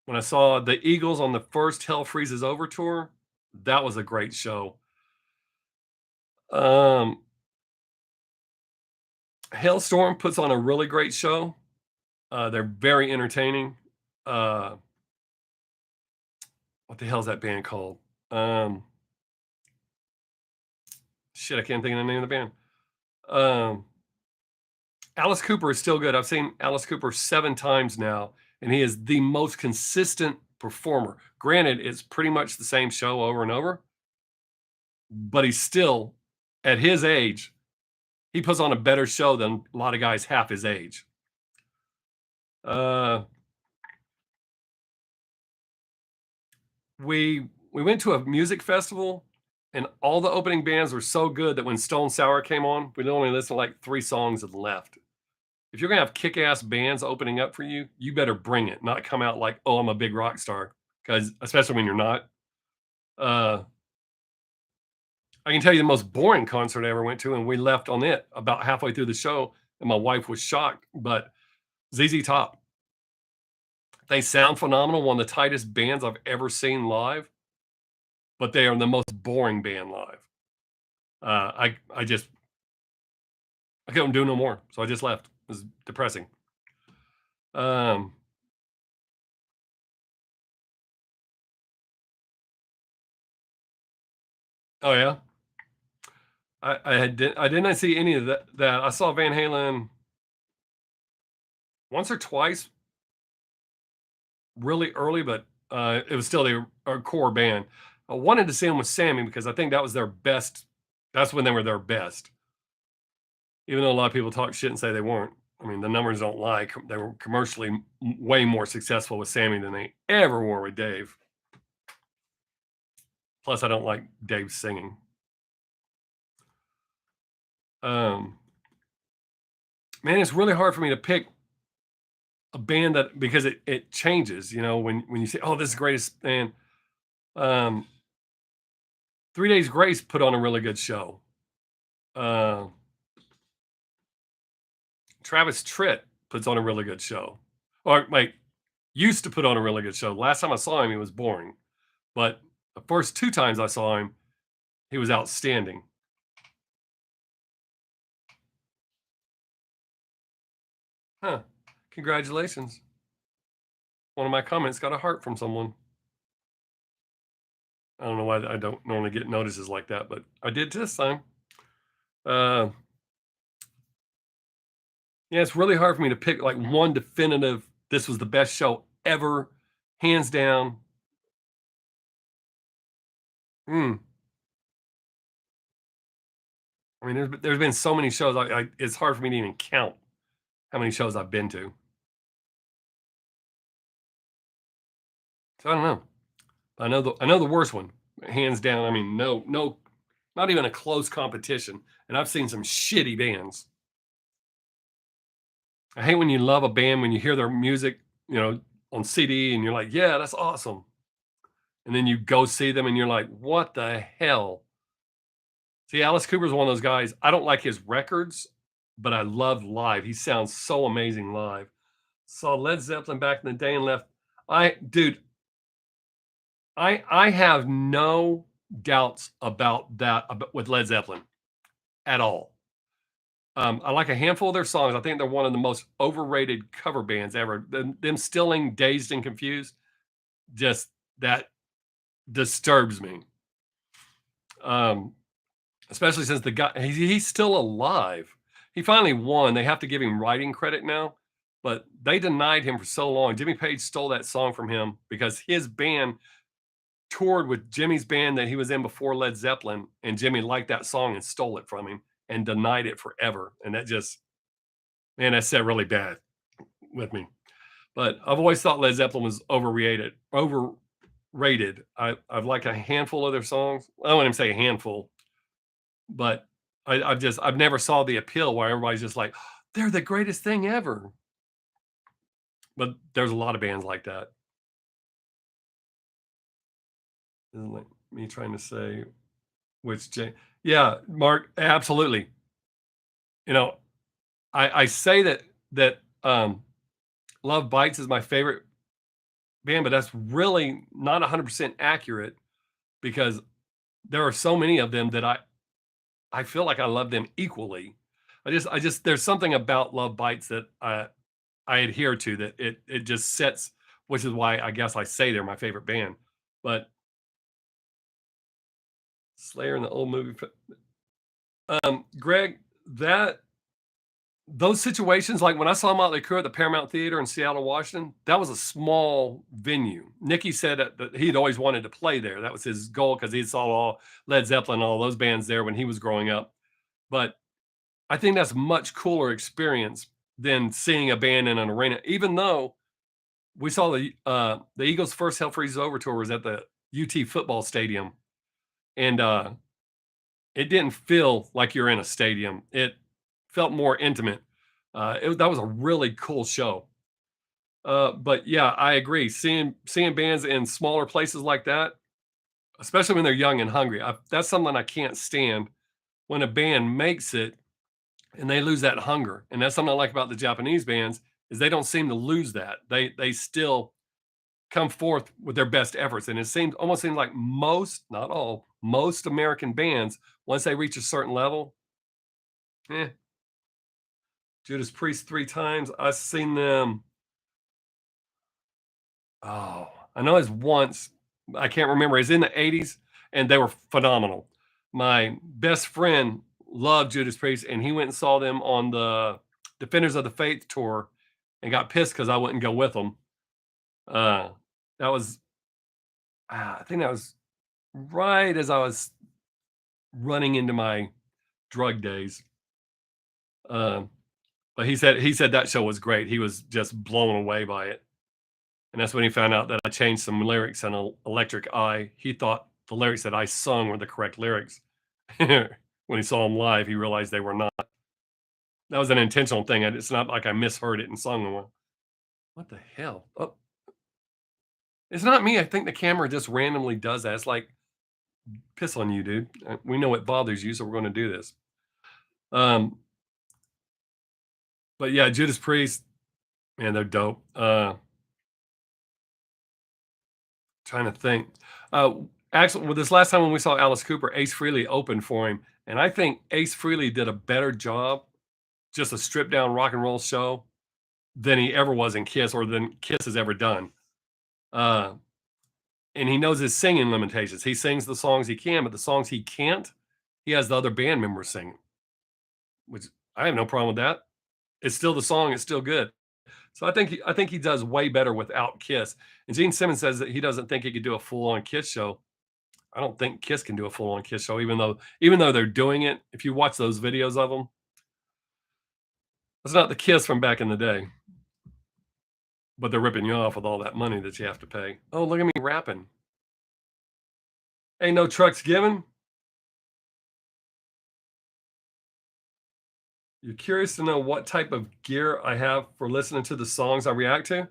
S1: when I saw the Eagles on the first Hell Freezes Over tour, that was a great show. Um, Hailstorm puts on a really great show. They're very entertaining. Uh, what the hell is that band called? Um, shit, I can't think of the name of the band. Um, Alice Cooper is still good. I've seen Alice Cooper 7 times now, and he is the most consistent performer. Granted, it's pretty much the same show over and over, but he's still, at his age, he puts on a better show than a lot of guys half his age. Uh, we went to a music festival, and all the opening bands were so good that when Stone Sour came on, we'd only listen to like 3 songs and left. If you're gonna have kick-ass bands opening up for you, you better bring it, not come out like, "Oh, I'm a big rock star," because especially when you're not. Uh, I can tell you the most boring concert I ever went to, and we left on it about halfway through the show, and my wife was shocked, but ZZ Top. They sound phenomenal, one of the tightest bands I've ever seen live, but they are the most boring band live. I just I couldn't do no more, so I just left. It was depressing. Um, oh, yeah? I did not see any of that. I saw Van Halen once or twice really early, but, it was still their our core band. I wanted to see them with Sammy because I think that was their best that's when they were their best, even though a lot of people talk shit and say they weren't. I mean, the numbers don't lie. They were commercially way more successful with Sammy than they ever were with Dave. Plus, I don't like Dave singing. Um, man, it's really hard for me to pick a band that because it changes, when you say, "Oh, this is the greatest band." Um, 3 Days Grace put on a really good show. Uh, Travis Tritt puts on a really good show. Or, like, used to put on a really good show. Last time I saw him, he was boring, but the first 2 times I saw him, he was outstanding. Huh. Congratulations. One of my comments got a heart from someone. I don't know why I don't normally get notices like that, but I did this time. Uh, yeah, it's really hard for me to pick like one definitive, this was the best show ever, hands down. Mm. I mean, there's been so many shows. It's hard for me to even count how many shows I've been to. So I don't know. I know the worst one, hands down. I mean, no, not even a close competition. And I've seen some shitty bands. I hate when you love a band when you hear their music, on CD, and you're like, yeah, that's awesome. And then you go see them, and you're like, what the hell? See, Alice Cooper's one of those guys. I don't like his records, but I love live. He sounds so amazing live. Saw Led Zeppelin back in the day and left. Dude, I have no doubts about that with Led Zeppelin at all. I like a handful of their songs. I think they're one of the most overrated cover bands ever. Them stealing "Dazed and Confused," just that disturbs me. Um, Especially since the guy he's still alive. He finally won. They have to give him writing credit now, but they denied him for so long. Jimmy Page stole that song from him because his band toured with Jimmy's band that he was in before Led Zeppelin, and Jimmy liked that song and stole it from him and denied it forever. And that just, man, that set really bad with me. But I've always thought Led Zeppelin was overrated. I've liked a handful of their songs. I don't want to say a handful, but I've never saw the appeal where everybody's just like, they're the greatest thing ever. But there's a lot of bands like that. Isn't like me trying to say which yeah, Mark, absolutely. You know, I say that Love Bites is my favorite band, but that's really not 100% accurate because there are so many of them that I feel like I love them equally. I just there's something about Love Bites that I adhere to that it just sets, which is why I guess I say they're my favorite band. But Slayer in the old movie. Greg, that those situations, like when I saw Motley Crue at the Paramount Theater in Seattle, Washington, that was a small venue. Nicky said that he'd always wanted to play there. That was his goal because he saw all Led Zeppelin, all those bands there when he was growing up. But I think that's a much cooler experience than seeing a band in an arena. Even though we saw the Eagles' first Hell Freezes Over tour was at the UT football stadium, and it didn't feel like you're in a stadium. It felt more intimate. That was a really cool show. But yeah, I agree. Seeing bands in smaller places like that, especially when they're young and hungry, that's something I can't stand. When a band makes it and they lose that hunger, and that's something I like about the Japanese bands is they don't seem to lose that. They still come forth with their best efforts, and it seems almost seems like most, not all, most American bands once they reach a certain level, eh, Judas Priest 3 times. I've seen them. Oh, I know it's once. I can't remember. It's in the 80s, and they were phenomenal. My best friend loved Judas Priest, and he went and saw them on the Defenders of the Faith tour and got pissed because I wouldn't go with them. Uh, that was, I think that was right as I was running into my drug days. Uh, but he said that show was great. He was just blown away by it. And that's when he found out that I changed some lyrics on Electric Eye. He thought the lyrics that I sung were the correct lyrics. When he saw them live, he realized they were not. That was an intentional thing. It's not like I misheard it and sung them. What the hell? Oh, it's not me. I think the camera just randomly does that. It's like, piss on you, dude. We know it bothers you, so we're going to do this. Um, but yeah, Judas Priest, man, they're dope. Trying to think. Uh, Actually, well, this last time when we saw Alice Cooper, Ace Frehley opened for him, and I think Ace Frehley did a better job, just a stripped down rock and roll show, than he ever was in Kiss or than Kiss has ever done. Uh, and he knows his singing limitations. He sings the songs he can, but the songs he can't, he has the other band members sing, which I have no problem with that. It's still the song, it's still good. So I think he does way better without Kiss. And Gene Simmons says that he doesn't think he could do a full on Kiss show. I don't think Kiss can do a full on Kiss show, even though they're doing it. If you watch those videos of them, it's not the Kiss from back in the day, but they're ripping you off with all that money that you have to pay. Oh, look at me rapping. Ain't no trucks given. You're curious to know what type of gear I have for listening to the songs I react to?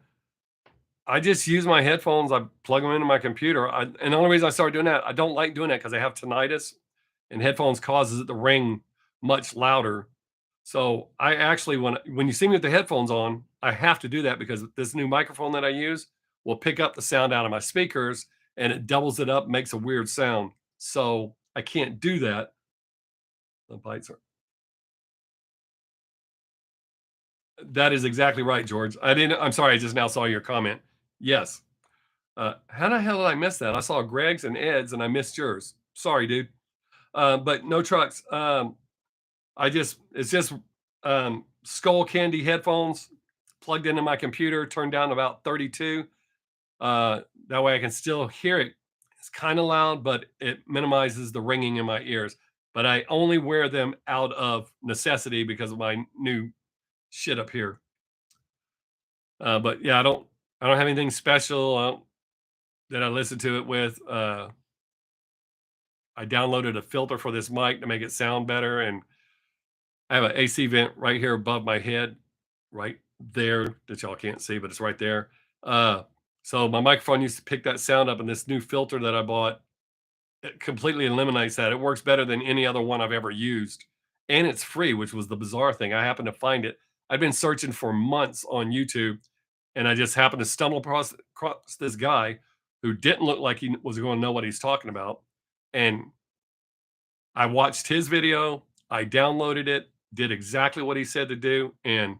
S1: I just use my headphones. I plug them into my computer. And the only reason I started doing that, I don't like doing that because I have tinnitus, and headphones causes it to ring much louder. So I actually, when you see me with the headphones on, I have to do that because this new microphone that I use will pick up the sound out of my speakers, and it doubles it up, makes a weird sound. So I can't do that. The bites are. That is exactly right, George. I'm sorry. I just now saw your comment. Yes. How the hell did I miss that? I saw Greg's and Ed's, and I missed yours. Sorry, dude. But no trucks. It's just skull candy headphones plugged into my computer, turned down to about 32. That way I can still hear it. It's kind of loud, but it minimizes the ringing in my ears. But I only wear them out of necessity because of my new shit up here. But yeah, I don't have anything special that I listen to it with. I downloaded a filter for this mic to make it sound better, and I have an AC vent right here above my head, right there that y'all can't see, but it's right there. So my microphone used to pick that sound up, and this new filter that I bought, it completely eliminates that. It works better than any other one I've ever used, and it's free, which was the bizarre thing. I happened to find it. I've been searching for months on YouTube, and I just happened to stumble across this guy who didn't look like he was going to know what he's talking about. And I watched his video, I downloaded it, did exactly what he said to do. And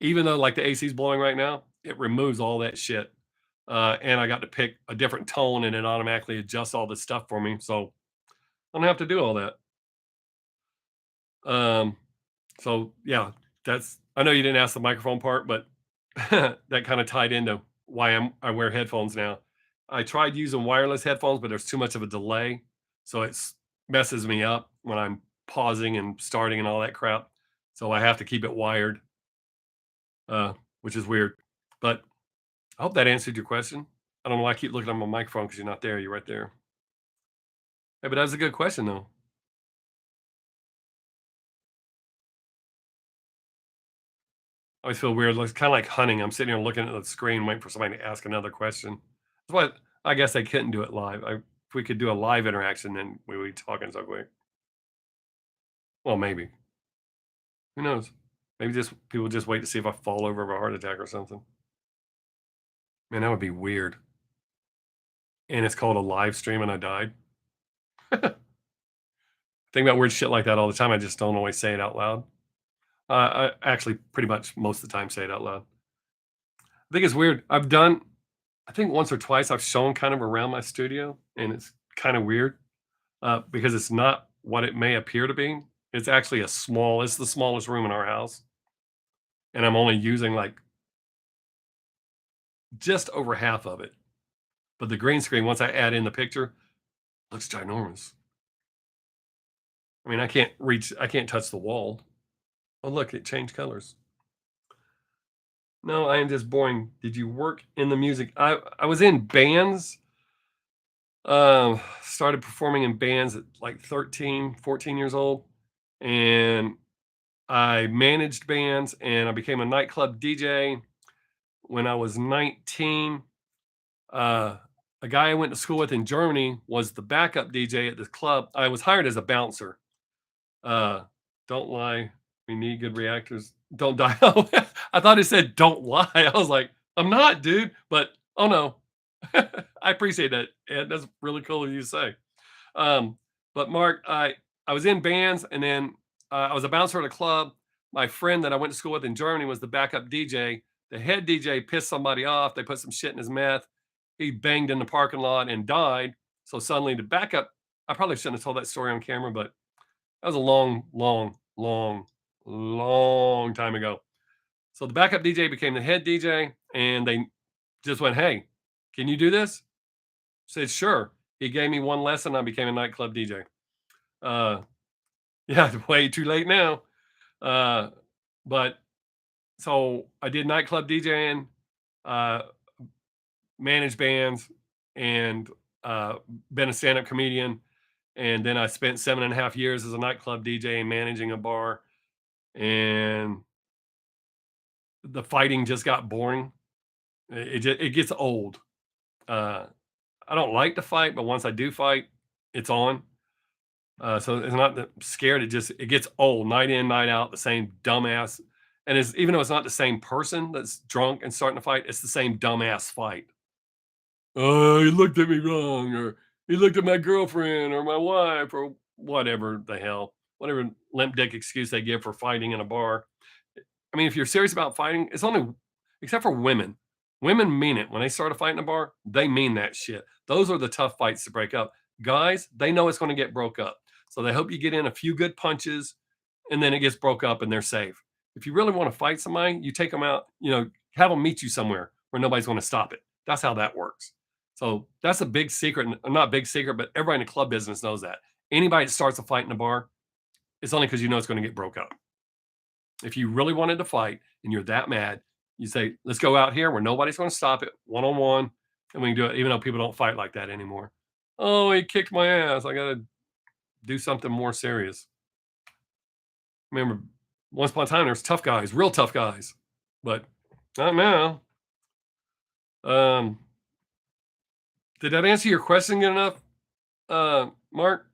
S1: even though like the AC is blowing right now, it removes all that shit. and I got to pick a different tone, and it automatically adjusts all this stuff for me. So I don't have to do all that. Um, so yeah, that's. I know you didn't ask the microphone part, but that kind of tied into why I wear headphones now. I tried using wireless headphones, but there's too much of a delay, so it's messes me up when I'm pausing and starting and all that crap. So I have to keep it wired, which is weird. But I hope that answered your question. I don't know why I keep looking at my microphone because you're not there. You're right there. Hey, but that was a good question, though. I always feel weird. It's kind of like hunting. I'm sitting here looking at the screen, waiting for somebody to ask another question. That's why I guess I couldn't do it live. If we could do a live interaction, then we would be talking so quick. Well, maybe. Who knows? Maybe just people just wait to see if I fall over of a heart attack or something. Man, that would be weird. And it's called a live stream, and I died. Think about weird shit like that all the time. I just don't always say it out loud. I actually pretty much most of the time say it out loud. I think it's weird. I think once or twice I've shown kind of around my studio, and it's kind of weird because it's not what it may appear to be. It's actually it's the smallest room in our house, and I'm only using like just over half of it. But the green screen, once I add in the picture, looks ginormous. I mean, I can't touch the wall. Oh, look, it changed colors. No, I am just boring. Did you work in the music? I was in bands. Started performing in bands at like 13, 14 years old. And I managed bands and I became a nightclub DJ when I was 19. Uh, a guy I went to school with in Germany was the backup DJ at this club. I was hired as a bouncer. Uh, don't lie. We need good reactors. Don't die. I thought it said don't lie. I was like, I'm not, dude. But oh no. I appreciate that. Ed. That's really cool of you to say. Um, but Mark, I was in bands, and then I was a bouncer at a club. My friend that I went to school with in Germany was the backup DJ. The head DJ pissed somebody off. They put some shit in his meth. He banged in the parking lot and died. So suddenly the backup, I probably shouldn't have told that story on camera, but that was a long, long, long, long time ago. So the backup DJ became the head DJ, and they just went, "Hey, can you do this?" Said, "Sure." He gave me one lesson. I became a nightclub DJ. Uh, yeah, way too late now. Uh, but so I did nightclub DJing, uh, managed bands, and been a stand-up comedian. And then I spent 7.5 years as a nightclub DJ and managing a bar. And the fighting just got boring. It gets old. Uh, I don't like to fight, but once I do fight, it's on. So it's not that I'm scared. It gets old night in, night out, the same dumbass. And it's even though it's not the same person that's drunk and starting to fight, it's the same dumbass fight. Oh, he looked at me wrong, or he looked at my girlfriend or my wife, or whatever the hell, whatever limp dick excuse they give for fighting in a bar. I mean, if you're serious about fighting, it's only except for women. Women mean it. When they start a fight in a bar, they mean that shit. Those are the tough fights to break up. Guys, they know it's going to get broke up. So they hope you get in a few good punches and then it gets broke up and they're safe. If you really want to fight somebody, you take them out, have them meet you somewhere where nobody's going to stop it. That's how that works. So that's a big secret, not big secret, but everybody in the club business knows that. Anybody that starts a fight in a bar, it's only because you know it's going to get broke up. If you really wanted to fight and you're that mad, you say, let's go out here where nobody's going to stop it one on one. And we can do it, even though people don't fight like that anymore. Oh, he kicked my ass. I got to do something more serious. Remember, once upon a time, there's tough guys, real tough guys, but not now. Um, did that answer your question good enough, Mark?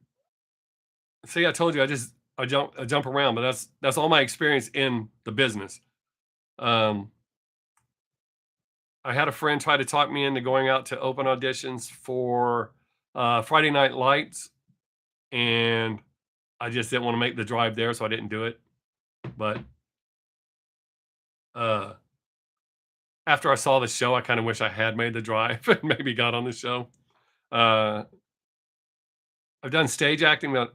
S1: See, I told you I jump around, but that's all my experience in the business. Um, I had a friend try to talk me into going out to open auditions for Friday Night Lights, and I just didn't want to make the drive there, so I didn't do it. But uh, after I saw the show, I kind of wish I had made the drive and maybe got on the show. Uh, I've done stage acting, but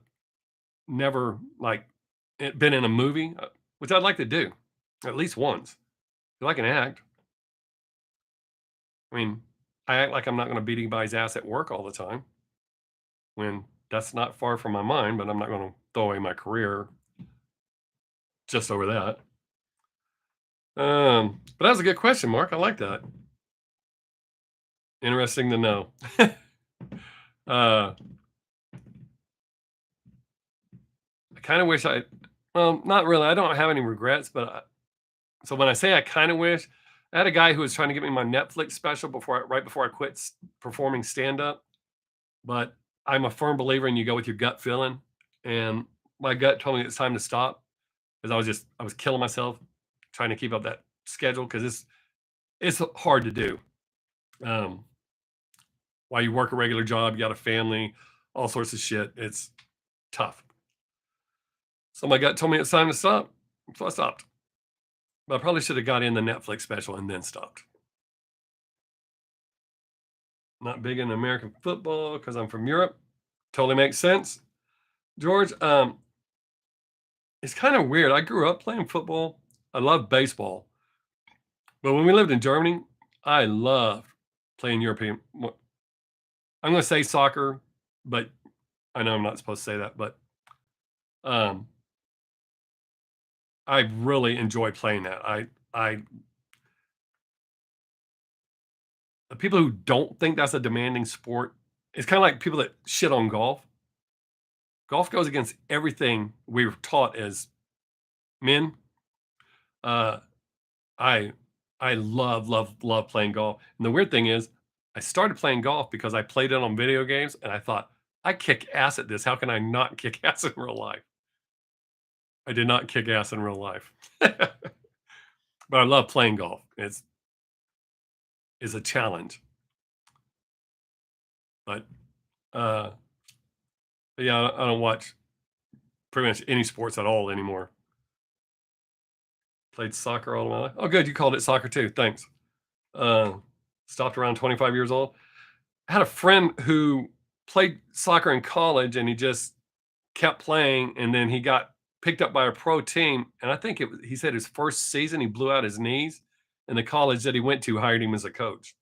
S1: never like been in a movie, which I'd like to do at least once. 'Cause I can act. I mean, I act like I'm not going to beat anybody's ass at work all the time when that's not far from my mind, but I'm not going to throw away my career just over that. But that was a good question, Mark. I like that. Interesting to know. uh, I kind of wish well, not really. I don't have any regrets, but so when I say I kind of wish, I had a guy who was trying to get me my Netflix special right before I quit performing stand up. But I'm a firm believer in you go with your gut feeling, and my gut told me it's time to stop because I was killing myself trying to keep up that schedule because it's hard to do. Um, while you work a regular job, you got a family, all sorts of shit. It's tough. So my gut told me it's time to stop, so I stopped. But I probably should have got in the Netflix special and then stopped. Not big in American football because I'm from Europe. Totally makes sense. George, it's kind of weird. I grew up playing football. I love baseball. But when we lived in Germany, I loved playing European. I'm going to say soccer, but I know I'm not supposed to say that. But um, I really enjoy playing that. The people who don't think that's a demanding sport, it's kind of like people that shit on golf. Golf goes against everything we were taught as men. Uh, I I love playing golf. And the weird thing is, I started playing golf because I played it on video games, and I thought, I kick ass at this. How can I not kick ass in real life? I did not kick ass in real life, but I love playing golf. It's a challenge, but uh, yeah, I don't watch pretty much any sports at all anymore. Played soccer all my life. Oh, good, you called it soccer too. Thanks. Uh, stopped around 25 years old. I had a friend who played soccer in college, and he just kept playing, and then he got picked up by a pro team, and I think he said his first season, he blew out his knees, and the college that he went to hired him as a coach.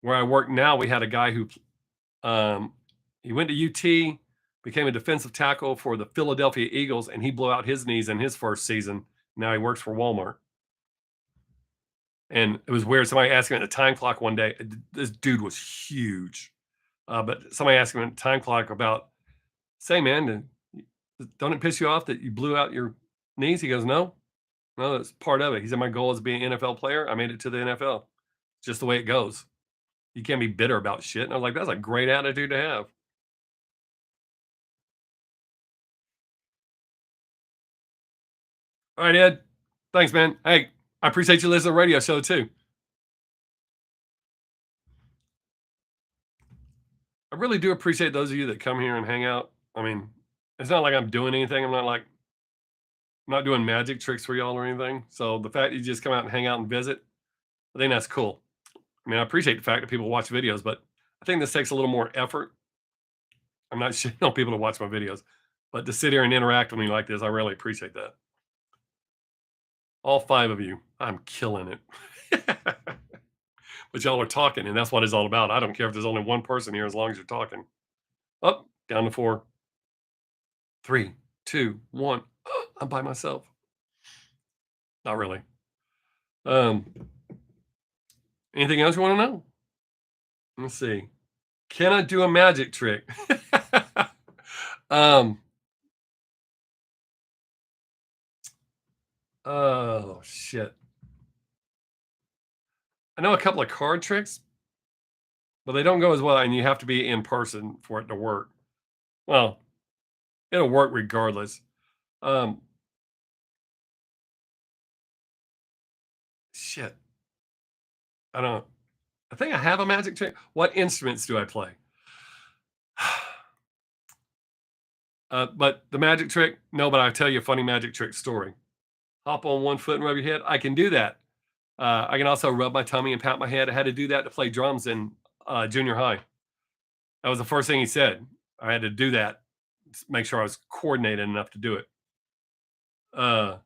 S1: Where I work now, we had a guy who, um, he went to UT, became a defensive tackle for the Philadelphia Eagles, and he blew out his knees in his first season. Now he works for Walmart. And it was weird. Somebody asked him at the time clock one day. This dude was huge. But somebody asked him at the time clock about, say, man, don't it piss you off that you blew out your knees? He goes, no, no, that's part of it. He said, my goal is to be an NFL player. I made it to the NFL. Just the way it goes. You can't be bitter about shit. And I was like, that's a great attitude to have. All right, Ed. Thanks, man. Hey, I appreciate you listening to the radio show too. I really do appreciate those of you that come here and hang out. I mean, it's not like I'm doing anything. I'm not doing magic tricks for y'all or anything. So the fact you just come out and hang out and visit, I think that's cool. I mean, I appreciate the fact that people watch videos, but I think this takes a little more effort. I'm not shitting on people to watch my videos, but to sit here and interact with me like this, I really appreciate that. All 5 of you, I'm killing it. But y'all are talking, and that's what it's all about. I don't care if there's only one person here as long as you're talking. Up, down to 4, 3, 2, 1. I'm by myself. Not really. Um, anything else you want to know? Let's see. Can I do a magic trick? um, oh shit. I know a couple of card tricks, but they don't go as well, and you have to be in person for it to work. Well, it'll work regardless. Um, shit. I don't. I think I have a magic trick. What instruments do I play? But the magic trick, no. But I'll tell you a funny magic trick story. hop on one foot and rub your head. I can do that. I can also rub my tummy and pat my head. I had to do that to play drums in junior high. That was the first thing he said. I had to do that, make sure I was coordinated enough to do it. Uh,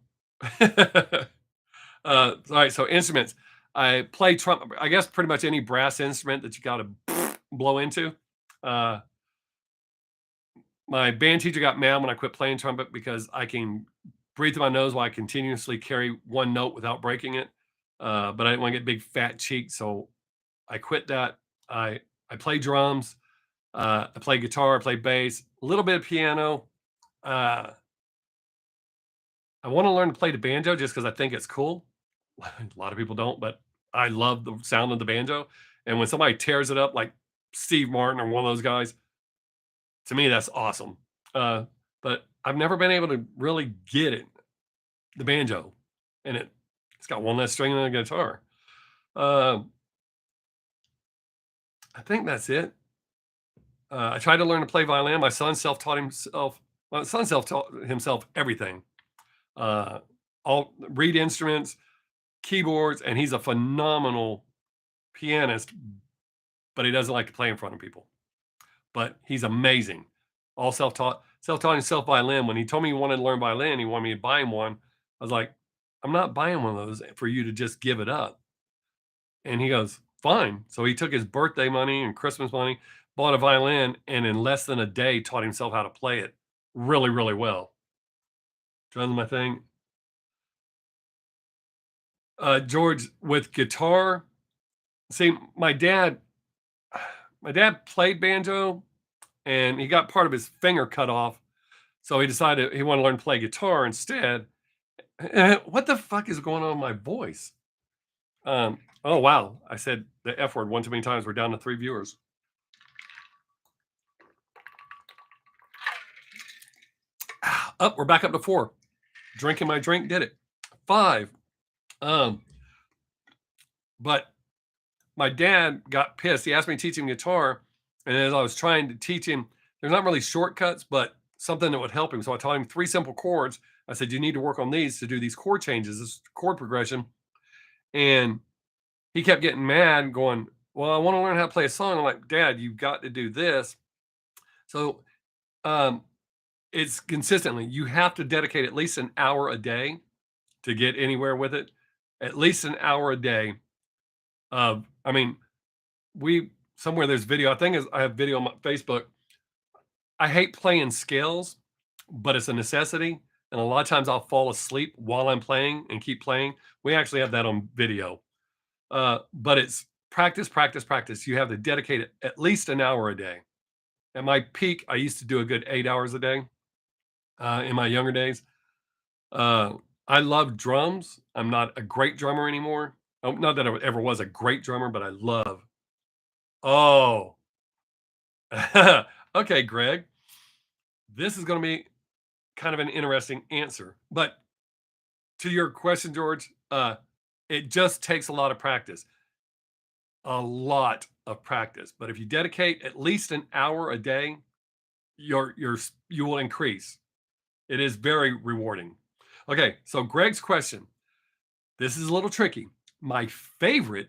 S1: all right, so instruments. I play trumpet. I guess pretty much any brass instrument that you got to blow into. Uh, my band teacher got mad when I quit playing trumpet because I can breathe through my nose while I continuously carry one note without breaking it. But I didn't want to get big fat cheeks, so I quit that. I play drums. I play guitar. I play bass. A little bit of piano. Uh, I want to learn to play the banjo just because I think it's cool. A lot of people don't, but I love the sound of the banjo. And when somebody tears it up, like Steve Martin or one of those guys, to me that's awesome. Uh, but I've never been able to really get it, the banjo, and it's got one less string than a guitar. Uh, I think that's it. I tried to learn to play violin. My son self-taught himself. My son self-taught himself everything. Uh, all read instruments, keyboards, and he's a phenomenal pianist, but he doesn't like to play in front of people. But he's amazing. All self-taught. Self-taught himself violin. When he told me he wanted to learn violin, he wanted me to buy him one. I was like, I'm not buying one of those for you to just give it up. And he goes, fine. So he took his birthday money and Christmas money, bought a violin, and in less than a day taught himself how to play it really, really well. Drums my thing. George, with guitar, see, my dad played banjo and he got part of his finger cut off. So he decided he wanted to learn to play guitar instead. What the fuck is going on with my voice? Oh, wow. I said the F word one too many times. We're down to 3 viewers. Up, we're back up to 4. Drinking my drink did it. 5. Um, but my dad got pissed. He asked me to teach him guitar, and as I was trying to teach him, there's not really shortcuts, but something that would help him. So I taught him 3 simple chords. I said, you need to work on these to do these chord changes, this chord progression. And he kept getting mad, going, well, I want to learn how to play a song. I'm like, Dad, you've got to do this. So um, it's consistently, you have to dedicate at least an hour a day to get anywhere with it. At least an hour a day. I mean, we somewhere there's video. I think I have video on my Facebook. I hate playing scales, but it's a necessity. And a lot of times I'll fall asleep while I'm playing and keep playing. We actually have that on video. But it's practice, practice, practice. You have to dedicate it at least an hour a day. At my peak, I used to do a good 8 hours a day in my younger days. I love drums. I'm not a great drummer anymore. Oh, not that I ever was a great drummer, but I love. Oh, okay, Greg. This is going to be kind of an interesting answer. But to your question, George, it just takes a lot of practice. A lot of practice. But if you dedicate at least an hour a day, you will increase. It is very rewarding. Okay, so Greg's question. This is a little tricky. My favorite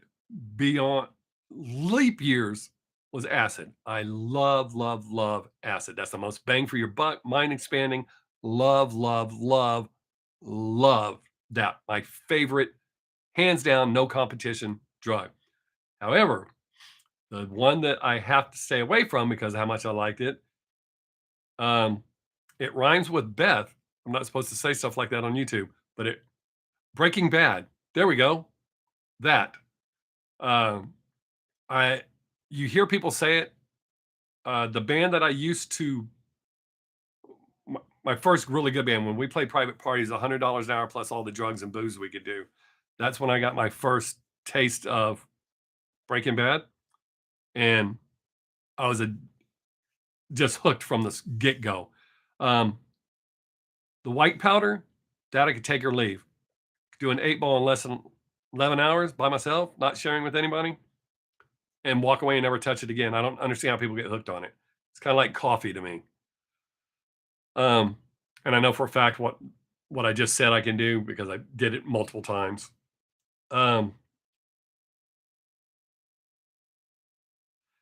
S1: beyond leap years was acid. I love, love, love acid. That's the most bang for your buck, mind expanding. Love, love, love, love that. My favorite, hands down, no competition drug. However, the one that I have to stay away from because of how much I liked it, um, it rhymes with Beth. I'm not supposed to say stuff like that on YouTube, but Breaking Bad. There we go. That. Um, I you hear people say it. The band that I used to my first really good band when we played private parties, $100 an hour plus all the drugs and booze we could do. That's when I got my first taste of Breaking Bad, and I was just hooked from the get go. Um, the white powder, that I could take or leave. Do an 8 ball in less than 11 hours by myself, not sharing with anybody, and walk away and never touch it again. I don't understand how people get hooked on it. It's kind of like coffee to me. And I know for a fact what what I just said I can do because I did it multiple times. Um,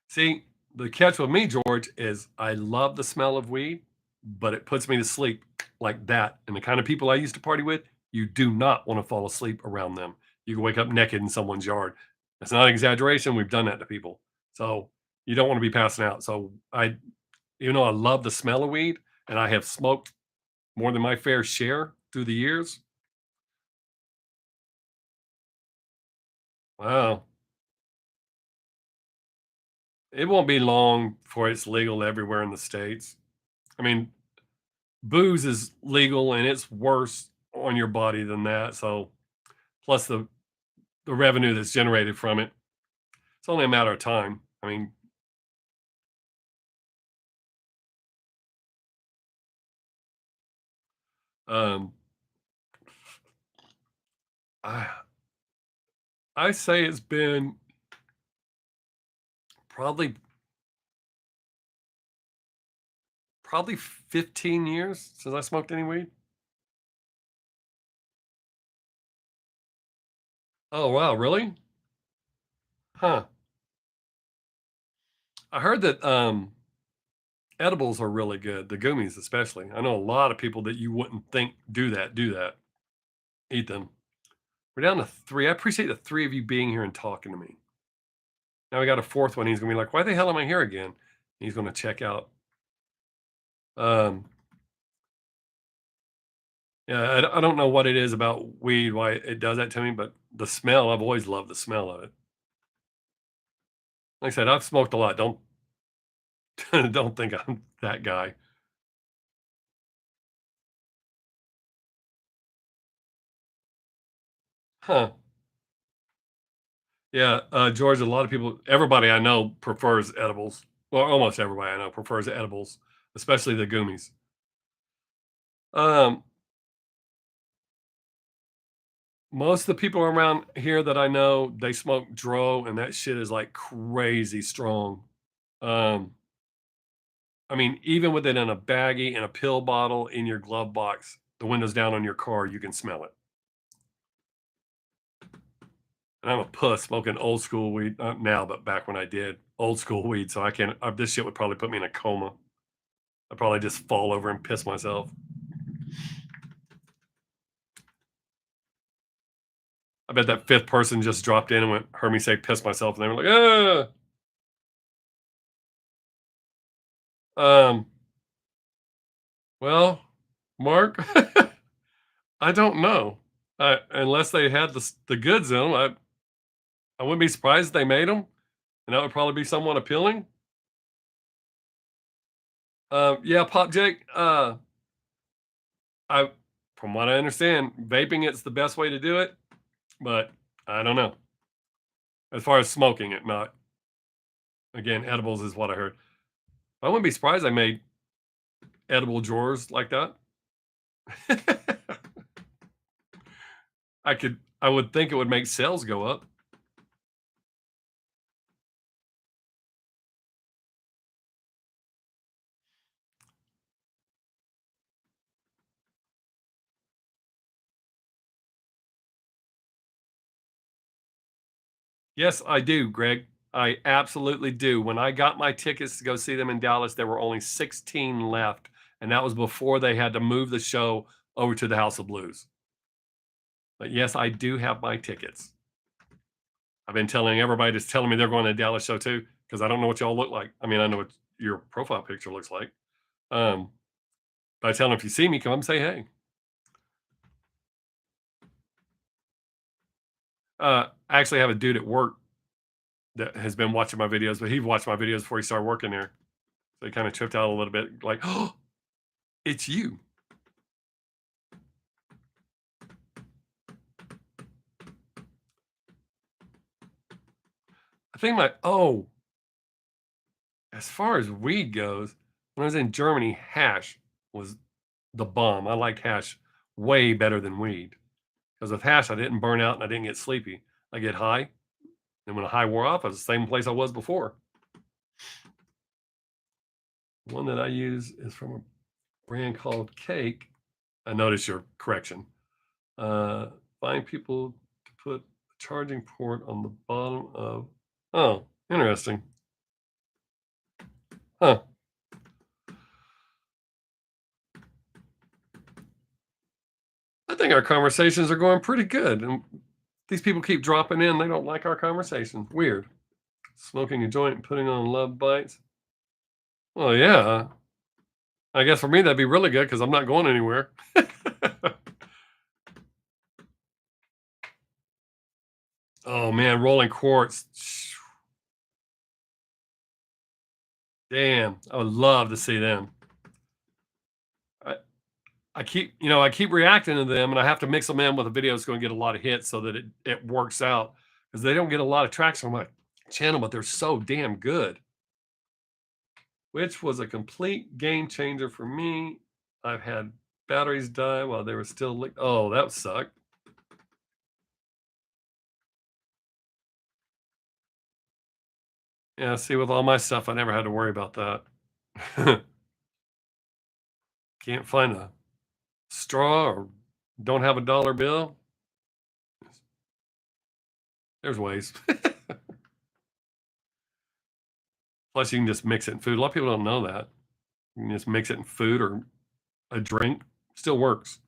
S1: See, the catch with me, George, is I love the smell of weed, but it puts me to sleep like that. And the kind of people I used to party with, you do not want to fall asleep around them. You can wake up naked in someone's yard. That's not an exaggeration. We've done that to people. So you don't want to be passing out. So even though I love the smell of weed and I have smoked more than my fair share through the years. Wow. It won't be long before it's legal everywhere in the States. I mean, booze is legal and it's worse on your body than that. So plus the revenue that's generated from it, it's only a matter of time. I mean, um, I I say it's been probably probably 15 years since I smoked any weed. Oh wow, really? Huh. I heard that edibles are really good, the gummies especially. I know a lot of people that you wouldn't think do that, eat them. We're down to 3. I appreciate the 3 of you being here and talking to me. Now we got a 4th one. He's gonna be like, "Why the hell am I here again?" He's gonna check out. Um, yeah, I don't know what it is about weed, why it does that to me, but the smell, I've always loved the smell of it. Like I said, I've smoked a lot. Don't don't think I'm that guy. Huh. Yeah, George, a lot of people, everybody I know prefers edibles. Well, almost everybody I know prefers edibles, especially the gummies. Um, Most of the people around here that I know, they smoke dro, and that shit is like crazy strong. Um, I mean, even with it in a baggie, in a pill bottle, in your glove box, the windows down on your car, you can smell it. And I'm a puss smoking old school weed, not now, but back when I did old school weed. So I can't. This shit would probably put me in a coma. I'd probably just fall over and piss myself. I bet that fifth person just dropped in and heard me say piss myself, and they were like, well, Mark, I don't know. Unless they had the goods in them, I wouldn't be surprised if they made them, and that would probably be somewhat appealing. Yeah, Pop Jake. I, from what I understand, vaping it's the best way to do it, but I don't know. As far as smoking it, not again, edibles is what I heard. I wouldn't be surprised I made edible drawers like that. I would think it would make sales go up. Yes, I do, Greg. I absolutely do. When I got my tickets to go see them in Dallas, there were only 16 left, and that was before they had to move the show over to the House of Blues. But yes, I do have my tickets. I've been telling everybody that's telling me they're going to the Dallas show too, because I don't know what y'all look like. I mean, I know what your profile picture looks like. Um, but I tell them if you see me, come say hey. I actually have a dude at work that has been watching my videos, but he watched my videos before he started working there. So he kind of tripped out a little bit, like, "Oh, it's you." I think as far as weed goes, when I was in Germany, hash was the bomb. I liked hash way better than weed because with hash, I didn't burn out and I didn't get sleepy. I get high, and when the high wore off, I was the same place I was before. One that I use is from a brand called Cake. I noticed your correction. Find people to put a charging port on the bottom of. Oh, interesting. Huh. I think our conversations are going pretty good. And these people keep dropping in. They don't like our conversation. Weird. Smoking a joint and putting on love bites. Well, yeah. I guess for me, that'd be really good because I'm not going anywhere. Oh, man. Rolling quartz. Damn. I would love to see them. I keep reacting to them, and I have to mix them in with a video that's going to get a lot of hits so that it works out because they don't get a lot of traction on my channel, but they're so damn good. Which was a complete game changer for me. I've had batteries die while they were still lit. Oh, that sucked. Yeah, see, with all my stuff, I never had to worry about that. Can't find a straw or don't have a dollar bill. There's ways. Plus, you can just mix it in food. A lot of people don't know that. You can just mix it in food or a drink. Still works.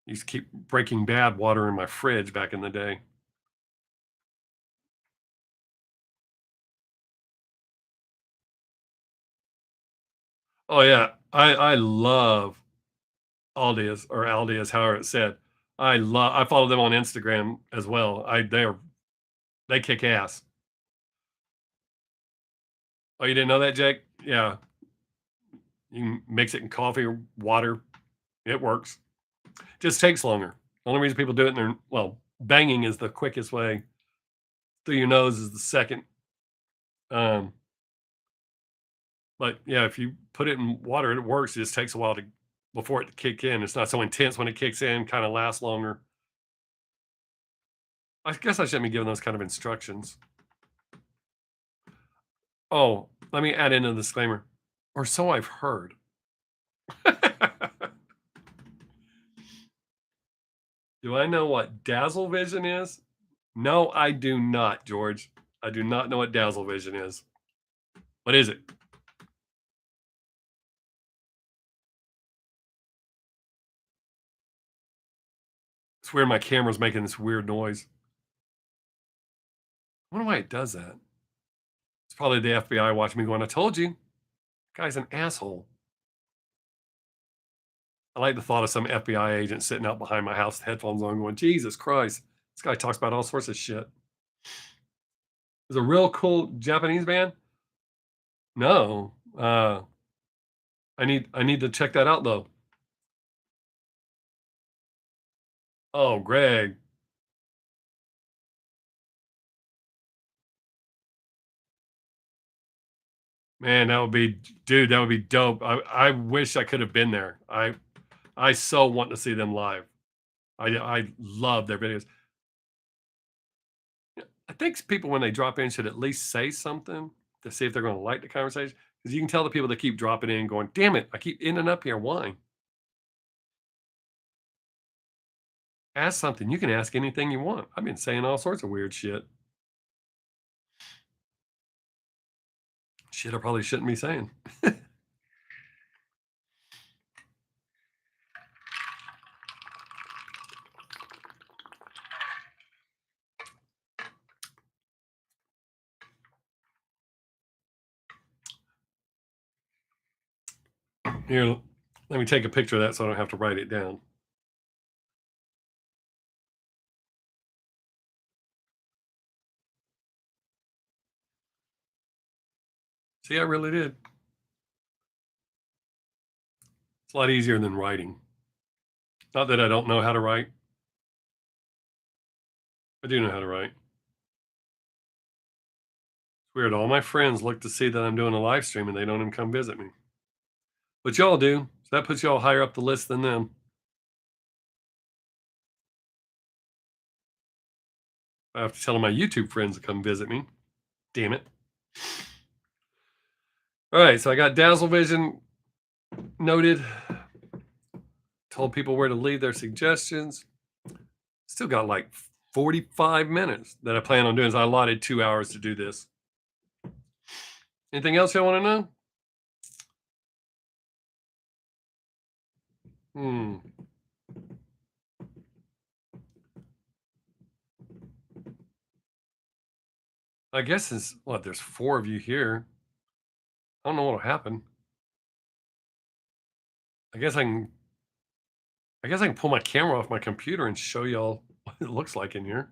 S1: I used to keep Breaking Bad water in my fridge back in the day. Oh yeah, I love Aldi's or Aldi's, however it's said. I follow them on Instagram as well. They kick ass. Oh, you didn't know that, Jake? Yeah, you can mix it in coffee or water. It works. Just takes longer. The only reason people do it in their banging is the quickest way. Through your nose is the second. Um, but yeah, if you put it in water, it works. It just takes a while to before it to kick in. It's not so intense when it kicks in. Kind of lasts longer. I guess I shouldn't be giving those kind of instructions. Oh, let me add in a disclaimer. Or so I've heard. Do I know what Dazzle Vision is? No, I do not, George. I do not know what Dazzle Vision is. What is it? It's weird my camera's making this weird noise. I wonder why it does that. It's probably the FBI watching me going, I told you. Guy's an asshole. I like the thought of some FBI agent sitting out behind my house with headphones on going, Jesus Christ. This guy talks about all sorts of shit. It's a real cool Japanese band? No. I need to check that out though. Oh, Greg. Man, that would be dope. I wish I could have been there. I so want to see them live. I love their videos. I think people when they drop in should at least say something to see if they're going to like the conversation because you can tell the people that keep dropping in going, damn it, I keep ending up here. Why? Ask something. You can ask anything you want. I've been saying all sorts of weird shit. Shit, I probably shouldn't be saying. Here, let me take a picture of that so I don't have to write it down. See, I really did. It's a lot easier than writing. Not that I don't know how to write. I do know how to write. It's weird. All my friends look to see that I'm doing a live stream and they don't even come visit me. But y'all do. So that puts y'all higher up the list than them. I have to tell my YouTube friends to come visit me. Damn it. All right, so I got Dazzle Vision. noted. Told people where to leave their suggestions. Still got like 45 minutes that I plan on doing. So I allotted 2 hours to do this. Anything else you want to know? I guess it's what, there's 4 of you here. I don't know what'll happen. I guess I can pull my camera off my computer and show y'all what it looks like in here.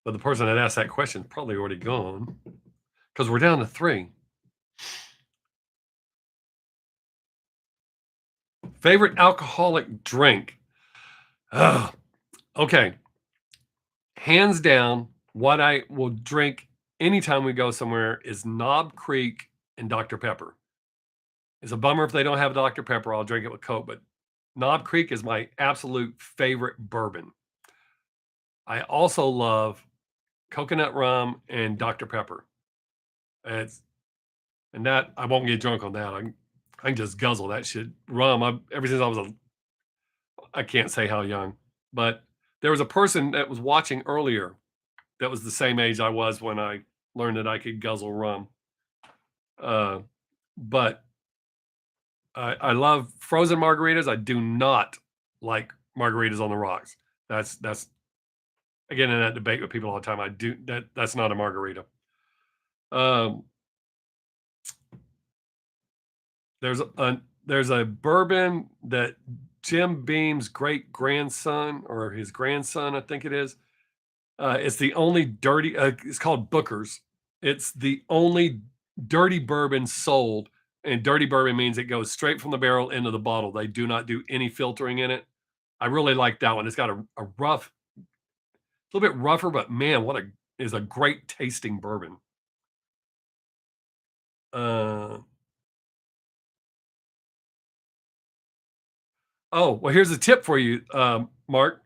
S1: But the person that asked that question is probably already gone because we're down to 3. Favorite alcoholic drink? Okay. Hands down, what I will drink anytime we go somewhere is Knob Creek and Dr. Pepper. It's a bummer if they don't have Dr. Pepper. I'll drink it with Coke, but Knob Creek is my absolute favorite bourbon. I also love coconut rum and Dr. Pepper. And that I won't get drunk on that. I can just guzzle that shit. Rum. Ever since I can't say how young, but there was a person that was watching earlier that was the same age I was when I learned that I could guzzle rum. But I love frozen margaritas. I do not like margaritas on the rocks. That's again in that debate with people all the time. That's not a margarita. There's a bourbon that Jim Beam's great grandson or his grandson, I think it is. It's the only dirty. It's called Booker's. It's the only dirty bourbon sold, and dirty bourbon means it goes straight from the barrel into the bottle. They do not do any filtering in it. I really like that one. It's got a rough, a little bit rougher, but man, is a great tasting bourbon. Oh, well, here's a tip for you, Mark.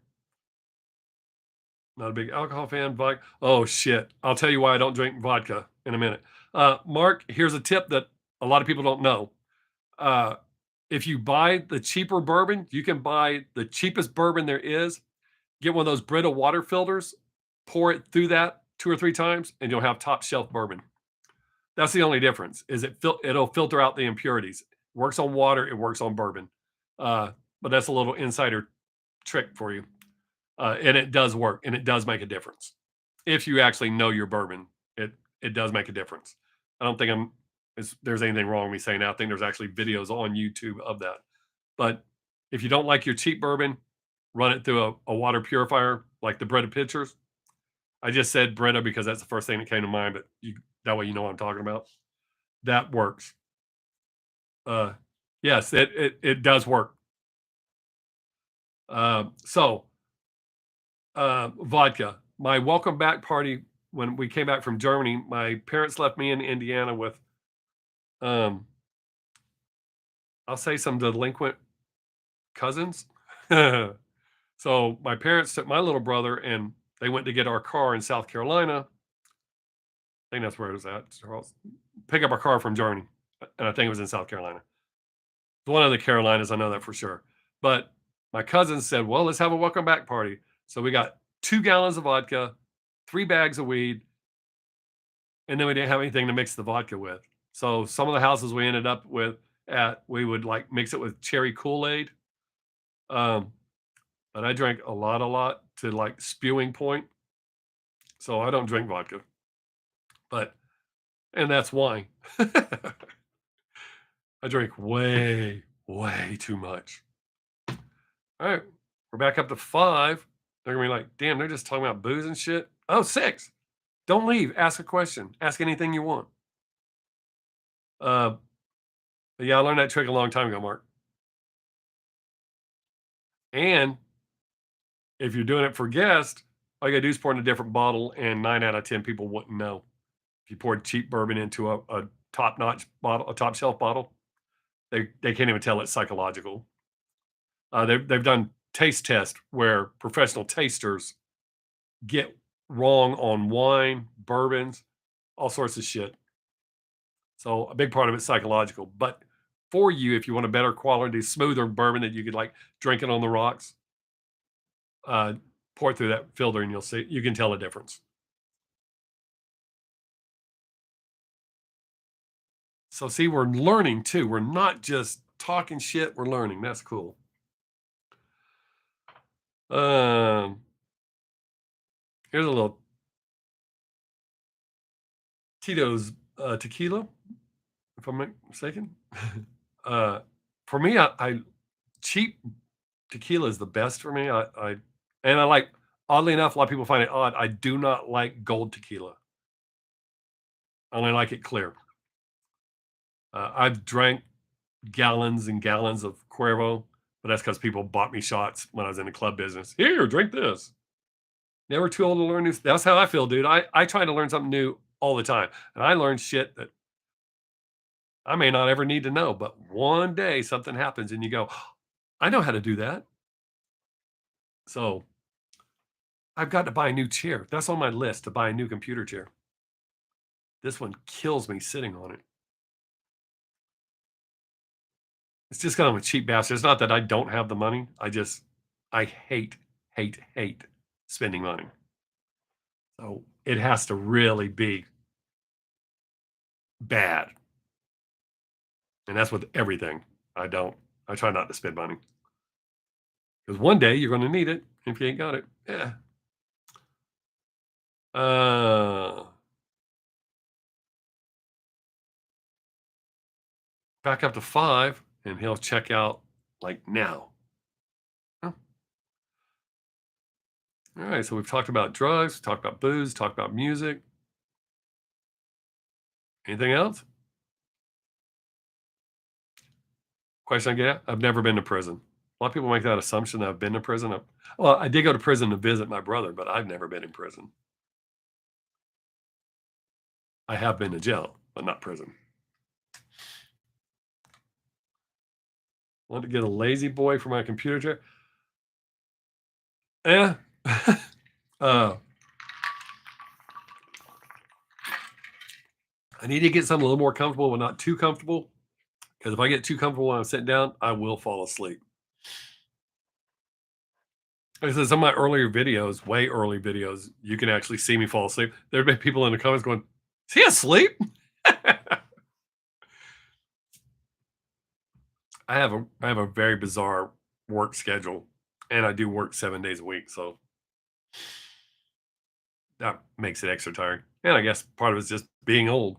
S1: Not a big alcohol fan. Vodka. Oh shit! I'll tell you why I don't drink vodka in a minute. Mark, here's a tip that a lot of people don't know. If you buy the cheaper bourbon, you can buy the cheapest bourbon there is. Get one of those Brita water filters, pour it through that 2 or 3 times, and you'll have top shelf bourbon. That's the only difference. Is it'll filter out the impurities. Works on water. It works on bourbon. But that's a little insider trick for you. And it does work, and it does make a difference. If you actually know your bourbon, it does make a difference. I don't think there's anything wrong with me saying that. I think there's actually videos on YouTube of that. But if you don't like your cheap bourbon, run it through a water purifier like the Brita pitchers. I just said Brita because that's the first thing that came to mind, but that way you know what I'm talking about. That works. Yes, it does work. Vodka. My welcome back party when we came back from Germany, my parents left me in Indiana with, I'll say some delinquent cousins. So my parents took my little brother and they went to get our car in South Carolina. I think that's where it was at. Charles. Pick up our car from Germany. And I think it was in South Carolina. One of the Carolinas, I know that for sure. But my cousins said, well, let's have a welcome back party. So we got 2 gallons of vodka, 3 bags of weed, and then we didn't have anything to mix the vodka with. So some of the houses we ended up we would like mix it with cherry Kool-Aid. But I drank a lot to like spewing point. So I don't drink vodka. And that's wine. I drink way too much. All right, we're back up to 5. They're gonna be like, damn, they're just talking about booze and shit. Oh, 6. Don't leave. Ask a question. Ask anything you want. Yeah, I learned that trick a long time ago, Mark. And if you're doing it for guests, all you gotta do is pour in a different bottle, and 9 out of 10 people wouldn't know. If you poured cheap bourbon into a top-notch bottle, a top shelf bottle, they can't even tell it's psychological. They've done taste tests where professional tasters get wrong on wine, bourbons, all sorts of shit. So a big part of it's psychological. But for you, if you want a better quality, smoother bourbon that you could like drink it on the rocks, uh, pour it through that filter and you'll see you can tell a difference. So see, we're learning too. We're not just talking shit, we're learning. That's cool. Um, here's a little Tito's tequila, if I'm not mistaken. uh, for me, I cheap tequila is the best for me. I like, oddly enough, a lot of people find it odd. I do not like gold tequila. I only like it clear. I've drank gallons and gallons of Cuervo, but that's because people bought me shots when I was in the club business. Here, drink this. Never too old to learn new. That's how I feel, dude. I try to learn something new all the time, and I learn shit that I may not ever need to know. But one day something happens, and you go, I know how to do that. So I've got to buy a new chair. That's on my list to buy a new computer chair. This one kills me sitting on it. It's just kind of a cheap bastard. It's not that I don't have the money. I hate spending money. So it has to really be bad. And that's with everything. I don't, I try not to spend money because one day you're going to need it if you ain't got it. Yeah. Uh, back up to 5 and he'll check out like now. Oh, all right. So we've talked about drugs, talked about booze, talked about music. Anything else? Question I get? I've never been to prison. A lot of people make that assumption that I've been to prison. Well, I did go to prison to visit my brother, but I've never been in prison. I have been to jail, but not prison. Want to get a lazy boy for my computer chair? Yeah. uh, I need to get something a little more comfortable, but not too comfortable. Because if I get too comfortable when I'm sitting down, I will fall asleep. Like I said, some of my earlier videos, way early videos, you can actually see me fall asleep. There have been people in the comments going, "Is he asleep?" I have a very bizarre work schedule, and I do work 7 days a week, so that makes it extra tiring. And I guess part of it's just being old.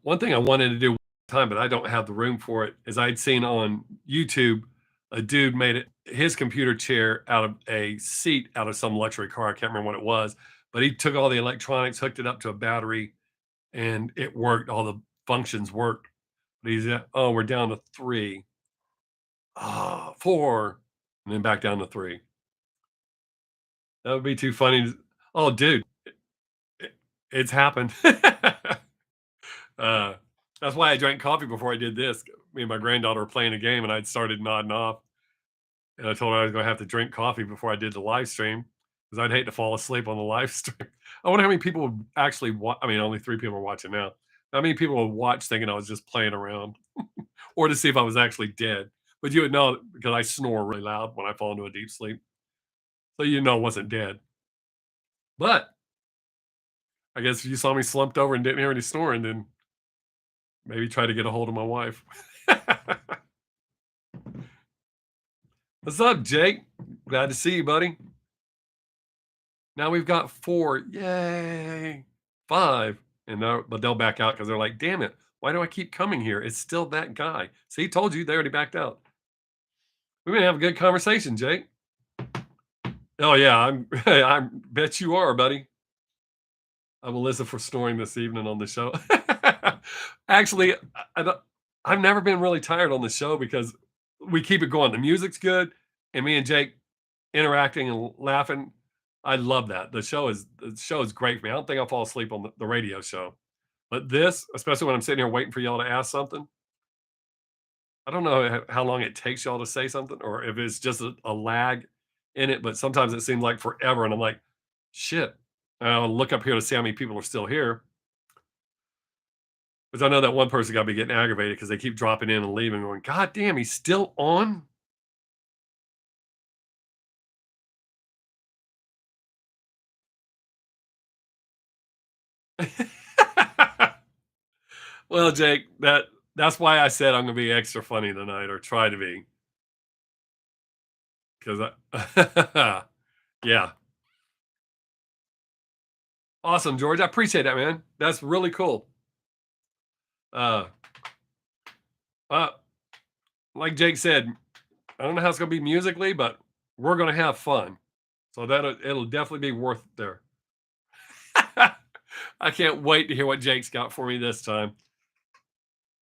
S1: One thing I wanted to do one time, but I don't have the room for it, is I'd seen on YouTube a dude made it his computer chair out of a seat out of some luxury car. I can't remember what it was, but he took all the electronics, hooked it up to a battery, and it worked. All the functions worked. But he's oh, we're down to three. Ah, four, and then back down to three. That would be too funny. Oh, dude, it, it's happened. Uh, that's why I drank coffee before I did this. Me and my granddaughter were playing a game, and I'd started nodding off, and I told her I was going to have to drink coffee before I did the live stream because I'd hate to fall asleep on the live stream. I wonder how many people would actually watch. I mean, only 3 people are watching now. How many people would watch thinking I was just playing around, or to see if I was actually dead? But you would know because I snore really loud when I fall into a deep sleep, so you know I wasn't dead. But I guess if you saw me slumped over and didn't hear any snoring, then maybe try to get a hold of my wife. What's up, Jake? Glad to see you, buddy. Now we've got 4. Yay. 5. And now, but they'll back out because they're like, damn it. Why do I keep coming here? It's still that guy. See, told you they already backed out. We're gonna have a good conversation, Jake. Oh yeah, I bet you are, buddy. I'm Alyssa for snoring this evening on the show. Actually, I've never been really tired on the show because we keep it going. The music's good, and me and Jake interacting and laughing. I love that. The show is great for me. I don't think I'll fall asleep on the radio show, but this, especially when I'm sitting here waiting for y'all to ask something. I don't know how long it takes y'all to say something, or if it's just a lag in it. But sometimes it seems like forever, and I'm like, shit. I'll look up here to see how many people are still here. Because I know that one person got to be getting aggravated because they keep dropping in and leaving, going, God damn, he's still on? Well, Jake, that's why I said I'm gonna be extra funny tonight, or try to be. Because I yeah. Awesome, George. I appreciate that, man. That's really cool. Uh, uh, like Jake said, I don't know how it's gonna be musically, but we're gonna have fun. So it'll definitely be worth there. I can't wait to hear what Jake's got for me this time.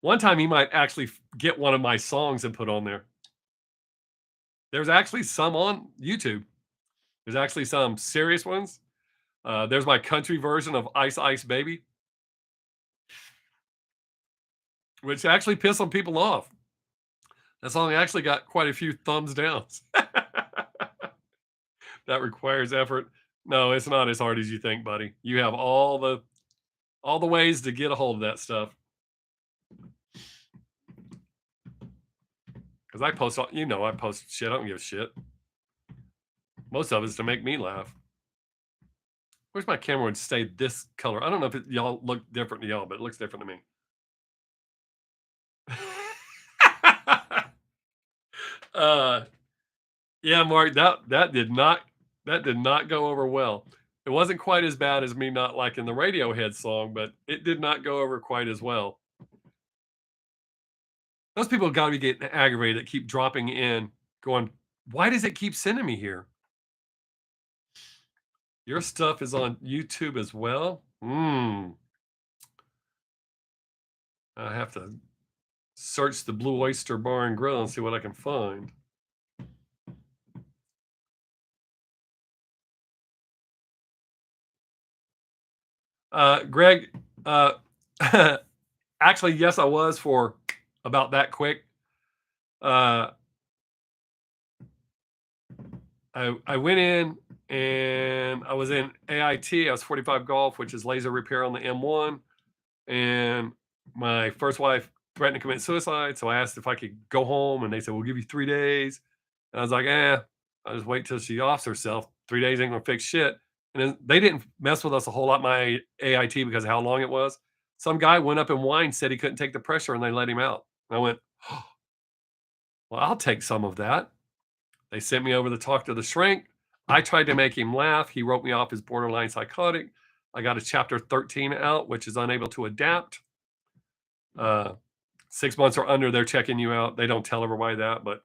S1: One time he might actually get one of my songs and put on there. There's actually some on YouTube. There's actually some serious ones. There's my country version of Ice Ice Baby, which actually pissed some people off. That song actually got quite a few thumbs downs. That requires effort. No, it's not as hard as you think, buddy. You have all the ways to get a hold of that stuff. Because I post shit. I don't give a shit. Most of it's to make me laugh. Wish my camera would stay this color. I don't know if y'all look different to y'all, but it looks different to me. uh, yeah, Mark, that did not go over well. It wasn't quite as bad as me not liking the Radiohead song, but it did not go over quite as well. Those people got to be getting aggravated that keep dropping in, going, "Why does it keep sending me here?" Your stuff is on YouTube as well. I have to search the Blue Oyster Bar and Grill and see what I can find. Greg, actually, yes, I was for about that quick. Uh, I went in and I was in AIT. I was 45 Golf, which is laser repair on the M1. And my first wife threatened to commit suicide. So I asked if I could go home, and they said, "We'll give you 3 days." And I was like, I'll just wait till she offs herself. 3 days ain't gonna fix shit. And then they didn't mess with us a whole lot, my AIT, because of how long it was. Some guy went up and whined, said he couldn't take the pressure, and they let him out. And I went, oh, well, I'll take some of that. They sent me over to talk to the shrink. I tried to make him laugh. He wrote me off as borderline psychotic. I got a chapter 13 out, which is unable to adapt. 6 months or under, they're checking you out. They don't tell everybody that, but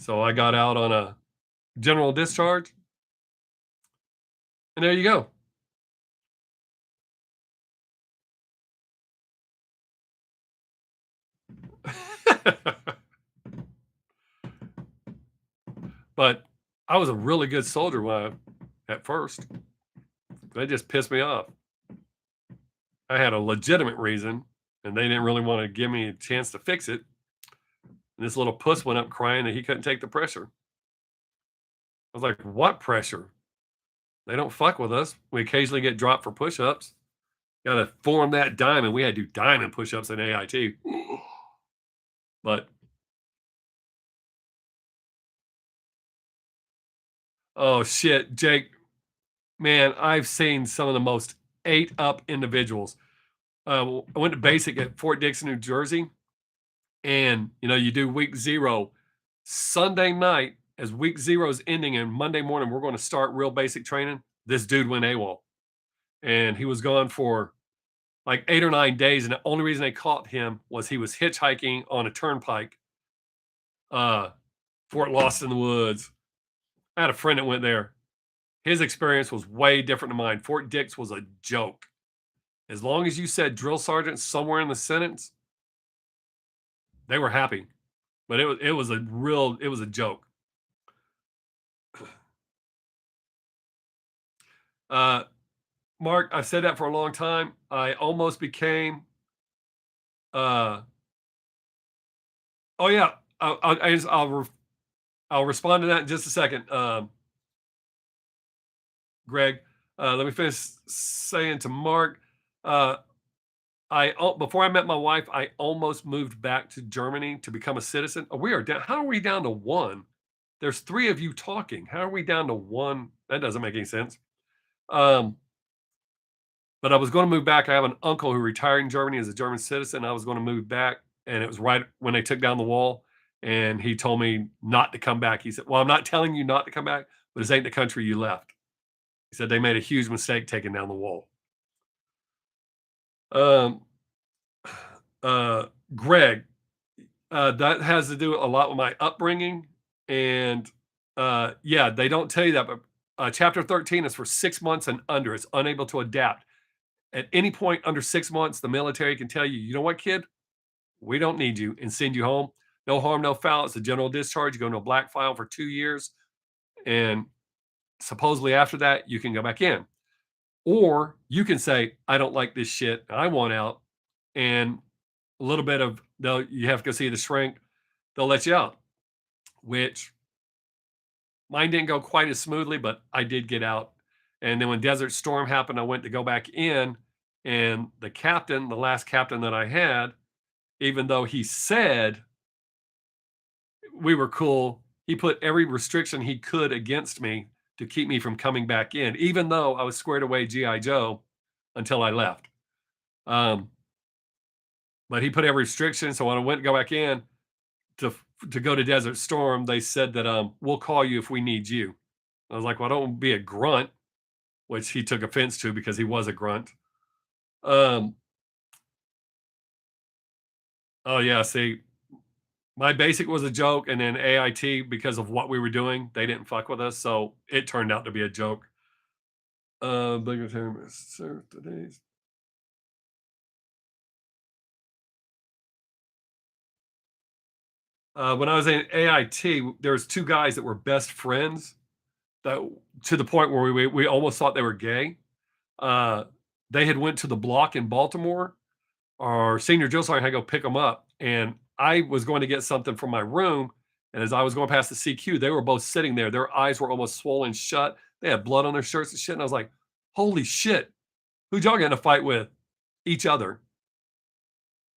S1: so I got out on a general discharge. And there you go. But I was a really good soldier at first. They just pissed me off. I had a legitimate reason, and they didn't really want to give me a chance to fix it. And this little puss went up crying that he couldn't take the pressure. I was like, what pressure? They don't fuck with us. We occasionally get dropped for push-ups. Got to form that diamond. We had to do diamond push-ups in AIT. But oh shit, Jake, man, I've seen some of the most ate up individuals. I went to basic at Fort Dixon, New Jersey, and you do week 0. Sunday night, as week 0 is ending, and Monday morning we're going to start real basic training. This dude went AWOL, and he was gone for like 8 or 9 days. And the only reason they caught him was he was hitchhiking on a turnpike, Fort Lost in the Woods. I had a friend that went there. His experience was way different than mine. Fort Dix was a joke. As long as you said drill sergeant somewhere in the sentence, they were happy. But it was a joke. Mark, I've said that for a long time. I almost became oh yeah, I'll respond to that in just a second. Greg, Let me finish saying to Mark, uh, before I met my wife, I almost moved back to Germany to become a citizen. Oh, we are down. How are we down to one? There's three of you talking. How are we down to one? That doesn't make any sense. Um, but I was going to move back. I have an uncle who retired in Germany as a German citizen. I was going to move back, and it was right when they took down the wall. And he told me not to come back. He said, "Well, I'm not telling you not to come back, but this ain't the country you left." He said they made a huge mistake taking down the wall. Um, uh, Greg, that has to do a lot with my upbringing, and yeah, they don't tell you that, but chapter 13 is for 6 months and under. It's unable to adapt. At any point under 6 months, the military can tell you, you know what, kid, we don't need you, and send you home. No harm, no foul. It's a general discharge. You go into a black file for 2 years, and supposedly after that, you can go back in. Or you can say, I don't like this shit. I want out. And a little bit of, you have to go see the shrink. They'll let you out, which mine didn't go quite as smoothly, but I did get out. And then when Desert Storm happened, I went to go back in. And the captain, the last captain that I had, even though he said we were cool, he put every restriction he could against me to keep me from coming back in, even though I was squared away G.I. Joe until I left. Um, but he put every restriction. So when I went to go back in to go to Desert Storm, they said that we'll call you if we need you. I was like, well, I don't be a grunt, which he took offense to because he was a grunt. Um, oh yeah, see, my basic was a joke, and then AIT, because of what we were doing, they didn't fuck with us, so it turned out to be a joke. Bigger term is today's. When I was in AIT, there was two guys that were best friends that to the point where we almost thought they were gay. Uh, they had went to the block in Baltimore. Our senior drill sergeant had to go pick them up, and I was going to get something from my room. And as I was going past the CQ, they were both sitting there. Their eyes were almost swollen shut. They had blood on their shirts and shit. And I was like, "Holy shit! Who'd y'all get in a fight with?" Each other.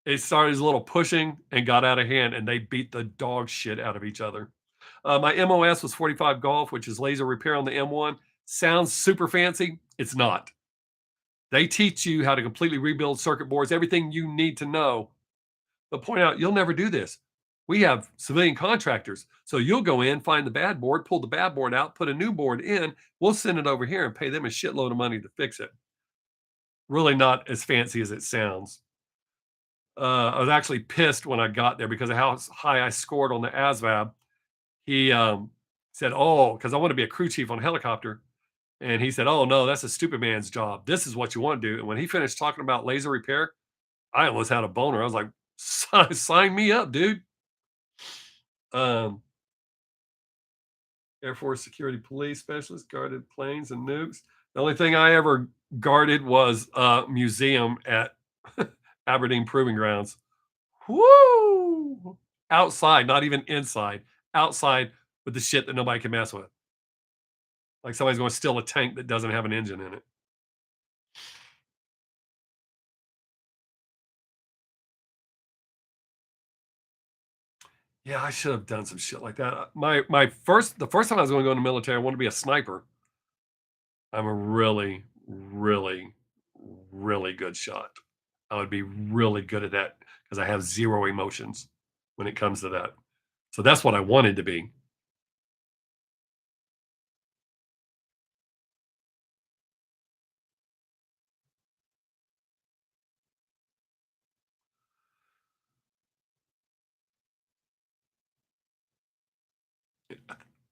S1: It started as a little pushing and got out of hand, and they beat the dog shit out of each other. My MOS was 45 Golf, which is laser repair on the M1. Sounds super fancy. It's not. They teach you how to completely rebuild circuit boards, everything you need to know. But point out, you'll never do this. We have civilian contractors. So you'll go in, find the bad board, pull the bad board out, put a new board in. We'll send it over here and pay them a shitload of money to fix it. Really not as fancy as it sounds. I was actually pissed when I got there because of how high I scored on the ASVAB. He said, "Oh, because I want to be a crew chief on a helicopter." And he said, "Oh, no, that's a stupid man's job. This is what you want to do." And when he finished talking about laser repair, I almost had a boner. I was like, Sign me up, dude." Um, Air Force security police specialist, guarded planes and nukes. The only thing I ever guarded was a museum at Aberdeen Proving Grounds. Woo! Outside, not even inside. Outside with the shit that nobody can mess with. Like somebody's going to steal a tank that doesn't have an engine in it. Yeah, I should have done some shit like that. The first time I was going to go in the military, I wanted to be a sniper. I'm a really, really, really good shot. I would be really good at that because I have zero emotions when it comes to that. So that's what I wanted to be.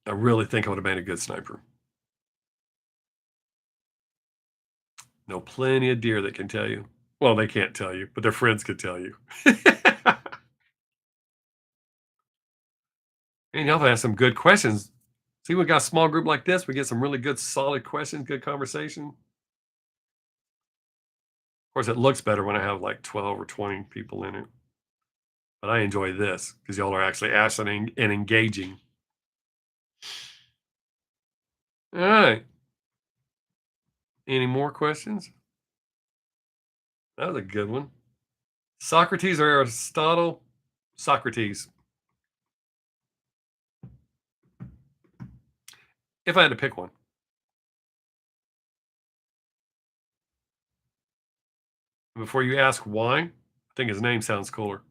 S1: I really think I would have made a good sniper. Know plenty of deer that can tell you. Well, they can't tell you, but their friends could tell you. And y'all have asked some good questions. See, we got a small group like this. We get some really good, solid questions, good conversation. Of course, it looks better when I have like 12 or 20 people in it. But I enjoy this because y'all are actually asking and engaging. All right. Any more questions? That was a good one. Socrates or Aristotle? Socrates. If I had to pick one. Before you ask why, I think his name sounds cooler.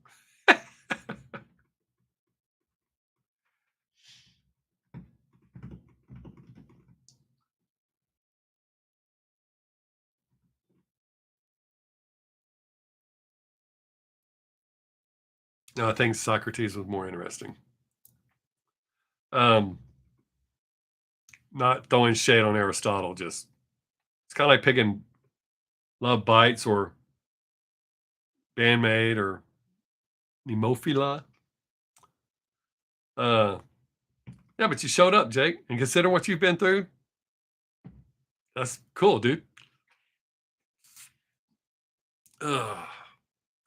S1: No, I think Socrates was more interesting. Um, Not throwing shade on Aristotle, just it's kind of like picking Love Bites or Bandmate or Nemophila. Uh, yeah, but you showed up, Jake, and consider what you've been through. That's cool, dude. Ugh,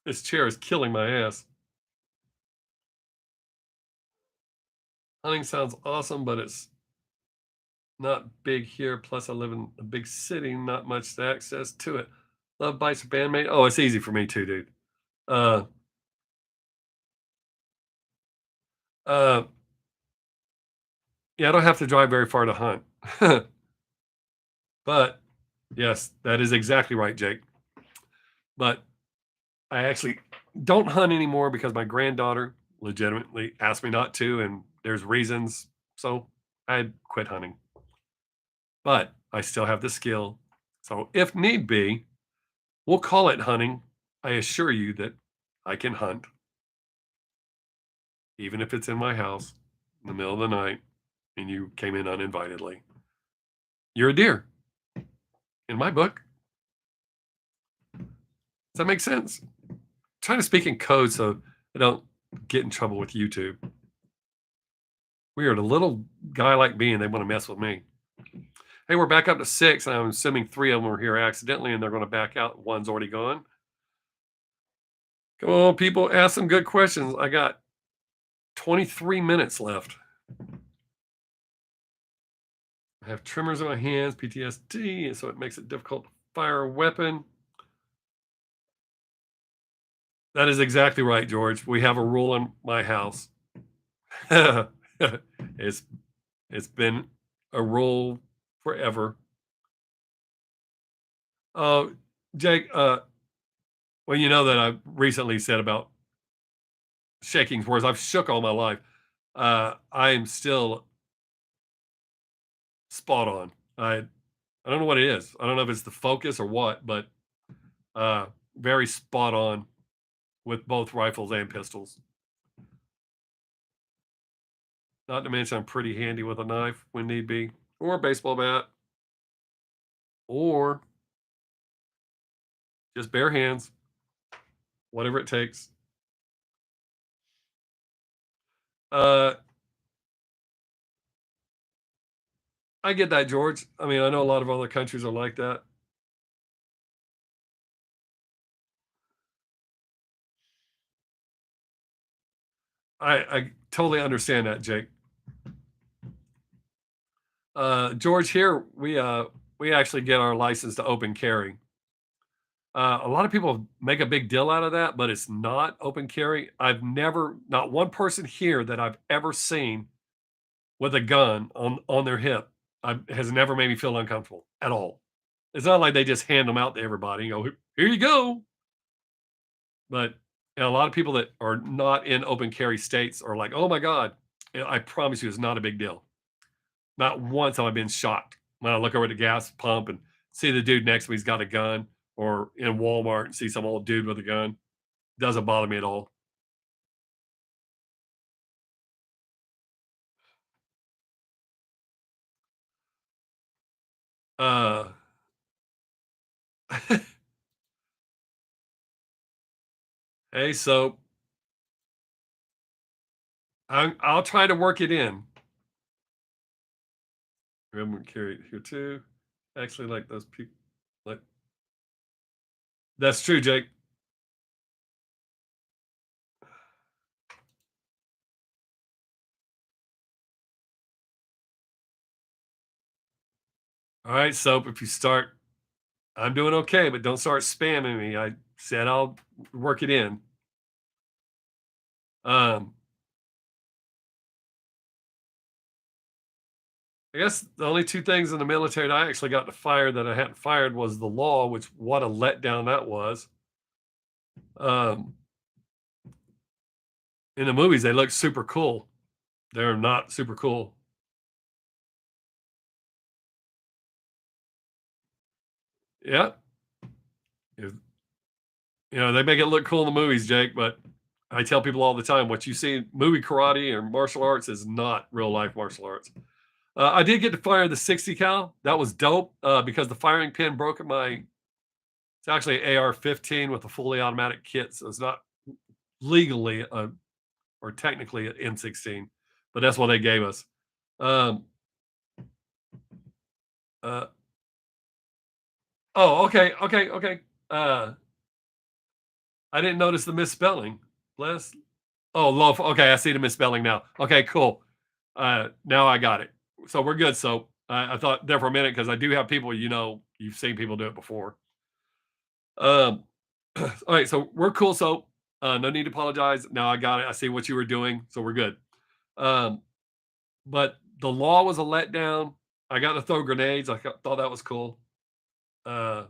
S1: this chair is killing my ass. Hunting sounds awesome, but it's not big here. Plus, I live in a big city, not much access to it. Love Bites or Bandmate. Oh, it's easy for me too, dude. Uh, uh, yeah, I don't have to drive very far to hunt. But yes, that is exactly right, Jake. But I actually don't hunt anymore because my granddaughter legitimately asked me not to, and there's reasons. So I quit hunting. But I still have the skill. So if need be, we'll call it hunting. I assure you that I can hunt, even if it's in my house in the middle of the night and you came in uninvitedly. You're a deer in my book. Does that make sense? I'm trying to speak in code so I don't get in trouble with YouTube. Weird. A little guy like me and they want to mess with me. Hey, we're back up to six. And I'm assuming three of them were here accidentally and they're going to back out. One's already gone. Come on, people. Ask some good questions. I got 23 minutes left. I have tremors in my hands, PTSD, and so it makes it difficult to fire a weapon. That is exactly right, George. We have a rule in my house. it's it's been a rule forever. Oh, Jake, well, you know that I recently said about shaking, whereas I've shook all my life. I am still spot on. I don't know what it is. I don't know if it's the focus or what, but uh, very spot on with both rifles and pistols. Not to mention, I'm pretty handy with a knife when need be, or a baseball bat, or just bare hands, whatever it takes. Uh, I get that, George. I mean, I know a lot of other countries are like that. I totally understand that, Jake. George, here we actually get our license to open carry. A lot of people make a big deal out of that, but it's not open carry. I've never, not one person here that I've ever seen with a gun on their hip has never made me feel uncomfortable at all. It's not like they just hand them out to everybody. You go, here you go. But a lot of people that are not in open carry states are like, oh my god, I promise you, it's not a big deal. Not once have I been shocked when I look over at the gas pump and see the dude next to me's got a gun, or in Walmart and see some old dude with a gun. Doesn't bother me at all. Uh, hey, so I'll try to work it in. Remember, carry it here too. Actually, like those people, like that's true, Jake. All right, so if you start I'm doing okay, but don't start spamming me. I said I'll work it in. Um, I guess the only two things in the military that I actually got to fire that I hadn't fired was the law, which what a letdown that was. Um, in the movies, they look super cool. They're not super cool. Yeah, if- they make it look cool in the movies, Jake. But I tell people all the time, what you see in movie karate or martial arts is not real life martial arts. I did get to fire the 60 cal. That was dope because the firing pin broke in my. It's actually AR-15 with a fully automatic kit, so it's not legally or technically an M16, but that's what they gave us. Um, uh, oh, okay, okay, okay. Uh, I didn't notice the misspelling. Bless. Oh, loaf. Okay, I see the misspelling now. Okay, cool. Now I got it. So we're good. So I thought there for a minute because I do have people. You've seen people do it before. Um, all right, so we're cool. So no need to apologize. Now I got it. I see what you were doing. So we're good. Um, but the law was a letdown. I got to throw grenades. Thought that was cool. Uh,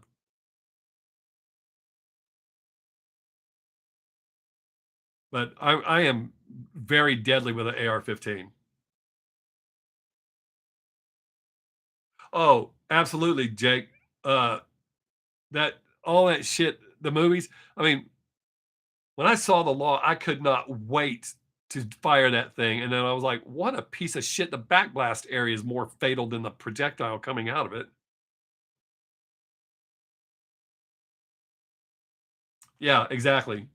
S1: but I am very deadly with an AR-15. Oh, absolutely, Jake. Uh, that all that shit, the movies. I mean, when I saw the law, I could not wait to fire that thing. And then I was like, what a piece of shit. The backblast area is more fatal than the projectile coming out of it. Yeah, exactly.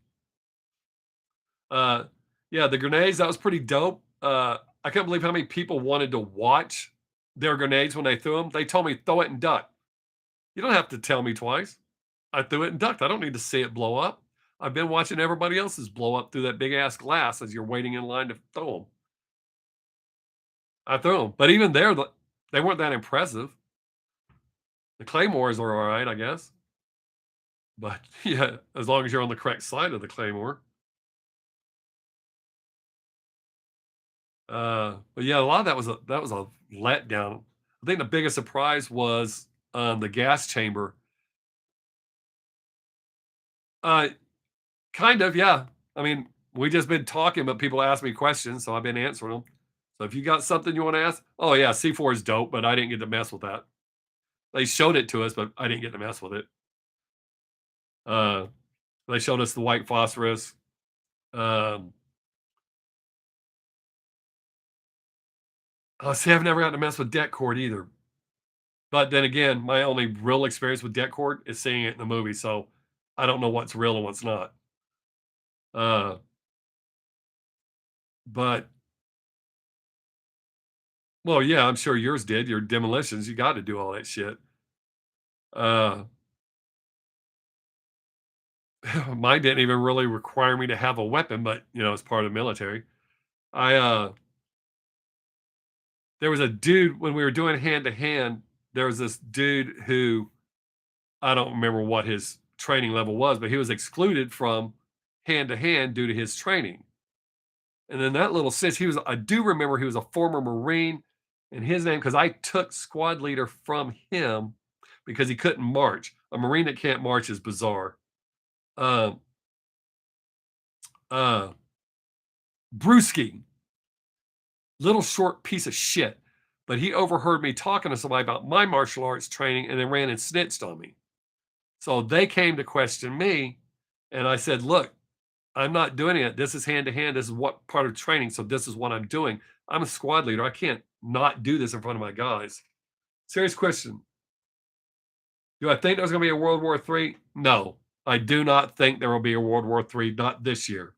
S1: Uh, yeah, the grenades, that was pretty dope. I couldn't believe how many people wanted to watch their grenades when they threw them. They told me, throw it and duck. You don't have to tell me twice. I threw it and ducked. I don't need to see it blow up. I've been watching everybody else's blow up through that big ass glass as you're waiting in line to throw them. I threw them, but even there, they weren't that impressive. The claymores are all right, I guess. But yeah, as long as you're on the correct side of the claymore. But yeah, a lot of that was a letdown. I think the biggest surprise was the gas chamber. Uh, kind of, yeah. I mean, we just been talking, but people ask me questions, so I've been answering them. So if you got something you want to ask, oh yeah, C4 is dope, but I didn't get to mess with that. They showed it to us, but I didn't get to mess with it. Uh, they showed us the white phosphorus. Um, oh, see, I've never gotten to mess with deck cord either. But then again, my only real experience with deck cord is seeing it in the movie, so I don't know what's real and what's not. Uh, but well, yeah, I'm sure yours did. Your demolitions, you got to do all that shit. Uh, mine didn't even really require me to have a weapon, but it's part of the military. I There was a dude when we were doing hand to hand. There was this dude who I don't remember what his training level was, but he was excluded from hand to hand due to his training. And then that little sis, I do remember he was a former Marine, and his name, because I took squad leader from him because he couldn't march. A Marine that can't march is bizarre. Um, uh, Brewski, little short piece of shit, but he overheard me talking to somebody about my martial arts training and then ran and snitched on me. So they came to question me, and I said, look, I'm not doing it. This is hand to hand. This is what part of training. So this is what I'm doing. I'm a squad leader. I can't not do this in front of my guys. Serious question. Do I think there's going to be a World War III? No, I do not think there will be a World War III. Not this year.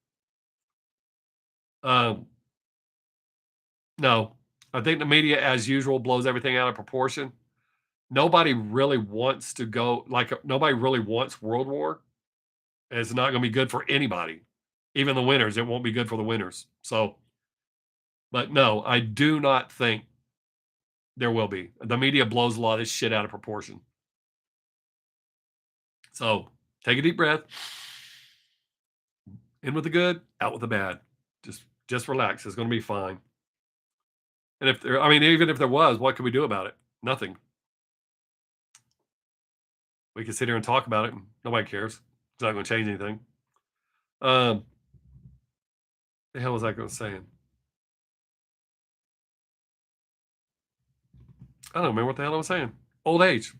S1: Um, no, I think the media, as usual, blows everything out of proportion. Nobody really wants to go. Nobody really wants World War. It's not going to be good for anybody, even the winners. It won't be good for the winners. So, but no, I do not think there will be. The media blows a lot of this shit out of proportion. So take a deep breath. In with the good, out with the bad. Just relax. It's going to be fine. And if there, I mean, even if there was, what could we do about it? Nothing. We can sit here and talk about it, and nobody cares. It's not going to change anything. The hell was I going to say? I don't remember what the hell I was saying. Old age.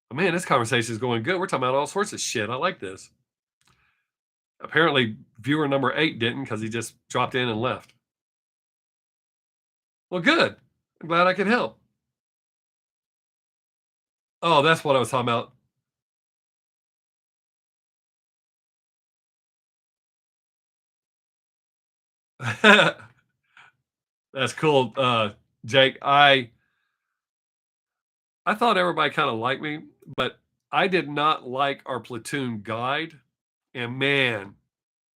S1: But man, this conversation is going good. We're talking about all sorts of shit. I like this. Apparently, viewer number 8 didn't because he just dropped in and left. Well, good. I'm glad I could help. Oh, that's what I was talking about. That's cool, Jake. I thought everybody kind of liked me, but I did not like our platoon guide. And man,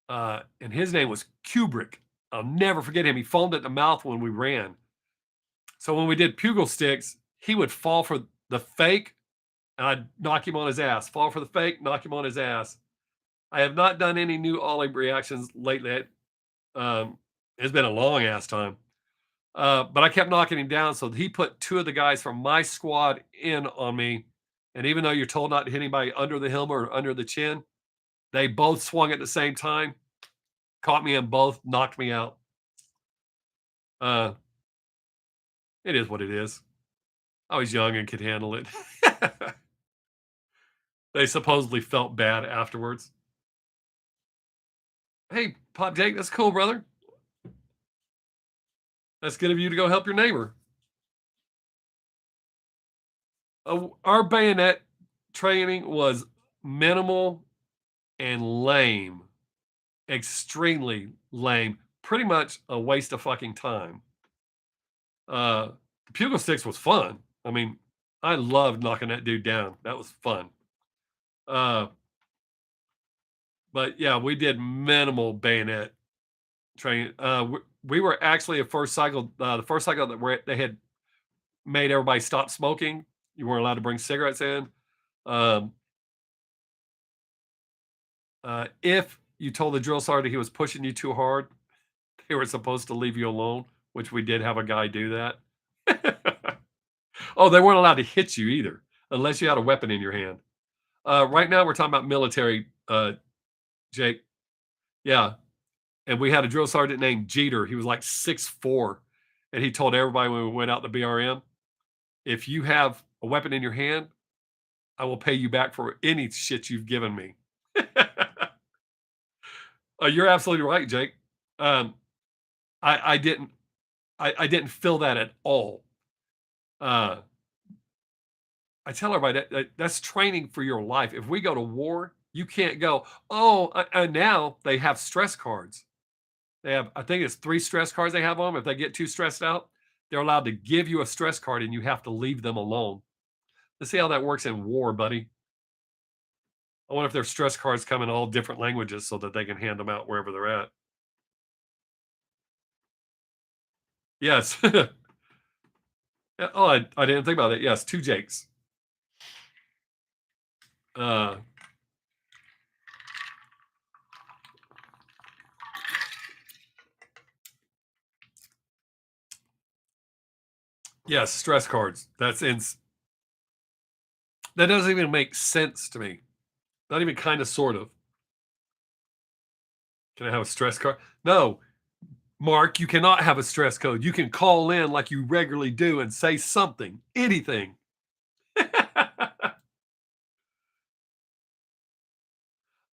S1: and his name was Kubrick. I'll never forget him. He foamed at the mouth when we ran. So when we did pugil sticks, he would fall for the fake, and I'd knock him on his ass. Fall for the fake, knock him on his ass. I have not done any new Ollie reactions lately. It's been a long ass time. But I kept knocking him down, so he put 2 of the guys from my squad in on me. And even though you're told not to hit anybody under the helmet or under the chin, they both swung at the same time, caught me in both, knocked me out. It is what it is. I was young and could handle it. They supposedly felt bad afterwards. Hey, Pop Jake, that's cool, brother. That's good of you to go help your neighbor. Our bayonet training was minimal and lame, extremely lame, pretty much a waste of fucking time. The pugil sticks was fun. I mean, I loved knocking that dude down. That was fun. But yeah, we did minimal bayonet training. We were actually the first cycle that they had made everybody stop smoking. You weren't allowed to bring cigarettes in. Um, if you told the drill sergeant he was pushing you too hard, they were supposed to leave you alone, which we did have a guy do that. Oh, they weren't allowed to hit you either, unless you had a weapon in your hand. Right now, we're talking about military, Jake. Yeah. And we had a drill sergeant named Jeter. He was like 6'4", and he told everybody when we went out to BRM, if you have a weapon in your hand, I will pay you back for any shit you've given me. You're absolutely right, Jake. I didn't I didn't feel that at all. I tell everybody that's training for your life. If we go to war, you can't go, oh, and now they have stress cards. They have, I think it's 3 stress cards they have on them. If they get too stressed out, they're allowed to give you a stress card and you have to leave them alone. Let's see how that works in war, buddy. I wonder if their stress cards come in all different languages so that they can hand them out wherever they're at. Yes. Oh, I didn't think about it. Yes, 2 Jakes. Uh, yes, stress cards. That doesn't even make sense to me. Not even kind of, sort of. Can I have a stress card? No, Mark, you cannot have a stress code. You can call in like you regularly do and say something, anything.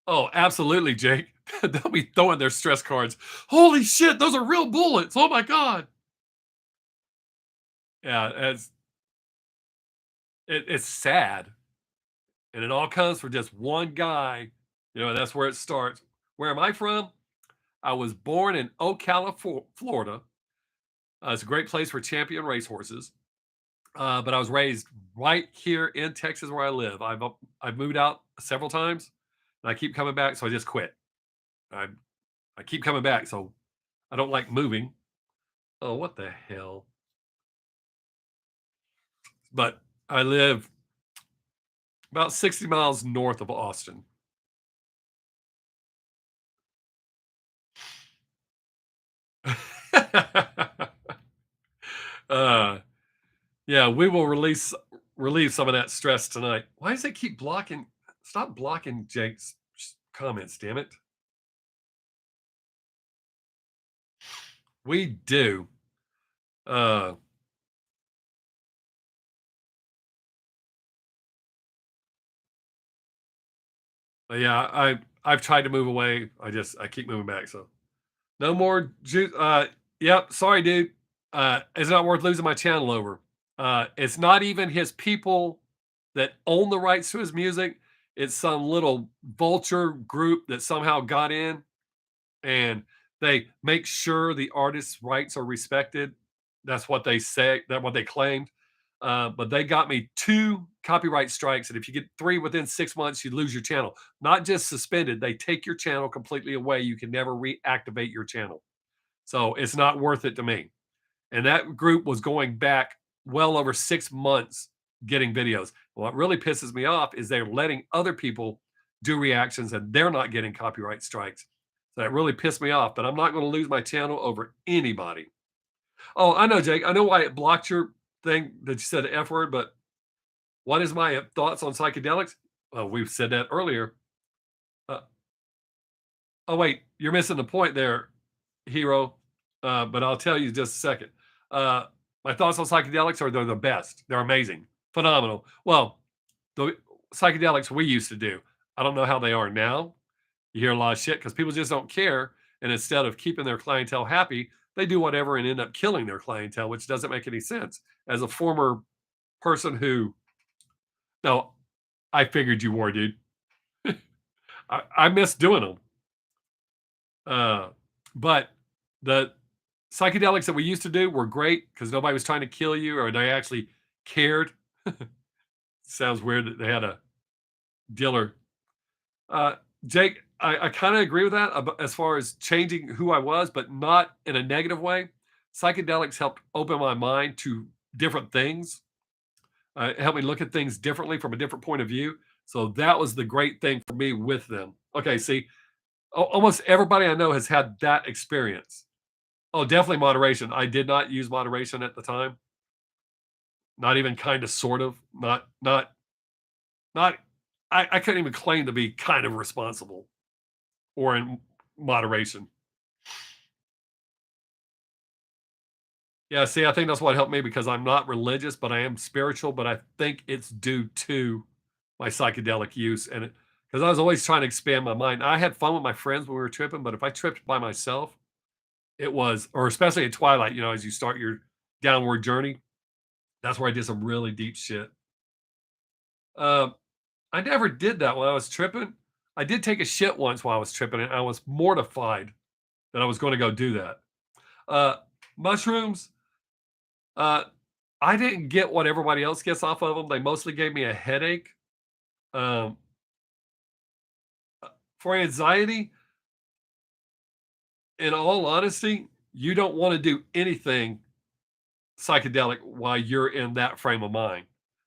S1: Oh, absolutely, Jake. They'll be throwing their stress cards. Holy shit, those are real bullets. Oh my God. Yeah, it's sad. And it all comes from just one guy. That's where it starts. Where am I from? I was born in Ocala, Florida. It's a great place for champion racehorses. But I was raised right here in Texas where I live. I've moved out several times, and I keep coming back, so I just quit. I I keep coming back, so I don't like moving. Oh, what the hell? But I live about 60 miles north of Austin. uh, yeah, we will relieve some of that stress tonight. Why does it keep blocking? Stop blocking Jake's comments, damn it. We do. Uh, but yeah, I've tried to move away. I keep moving back. So no more juice. Yep. Sorry, dude. It's not worth losing my channel over. It's not even his people that own the rights to his music. It's some little vulture group that somehow got in and they make sure the artist's rights are respected. That's what they say. That's what they claimed. But they got me 2 copyright strikes, and if you get 3 within 6 months, you lose your channel. Not just suspended; they take your channel completely away. You can never reactivate your channel. So it's not worth it to me. And that group was going back well over 6 months getting videos. What really pisses me off is they're letting other people do reactions and they're not getting copyright strikes. So that really pissed me off, but I'm not going to lose my channel over anybody. Oh, I know, Jake. I know why it blocked your thing that you said the F word, but what is my thoughts on psychedelics? Well, we've said that earlier. Uh, oh, wait, you're missing the point there, hero. But I'll tell you just a second. Uh, my thoughts on psychedelics are they're the best. They're amazing, phenomenal. Well, the psychedelics we used to do, I don't know how they are now. You hear a lot of shit because people just don't care. And instead of keeping their clientele happy, they do whatever and end up killing their clientele, which doesn't make any sense. As a former person who, no, I figured you were, dude. I miss doing them. Uh, but the psychedelics that we used to do were great because nobody was trying to kill you or they actually cared. Sounds weird that they had a dealer. Uh, Jake, I kind of agree with that as far as changing who I was, but not in a negative way. Psychedelics helped open my mind to different things. It helped me look at things differently from a different point of view. So that was the great thing for me with them. Okay, see, almost everybody I know has had that experience. Oh, definitely moderation. I did not use moderation at the time. Not even kind of, sort of. Not. I couldn't even claim to be kind of responsible or in moderation. Yeah, see, I think that's what helped me because I'm not religious, but I am spiritual. But I think it's due to my psychedelic use and because I was always trying to expand my mind. I had fun with my friends when we were tripping, but if I tripped by myself, it was, or especially at twilight, as you start your downward journey, that's where I did some really deep shit. Um, I never did that when I was tripping. I did take a shit once while I was tripping, and I was mortified that I was going to go do that. Uh, Mushrooms, uh, I didn't get what everybody else gets off of them. They mostly gave me a headache. Um, for anxiety, in all honesty, you don't want to do anything psychedelic while you're in that frame of mind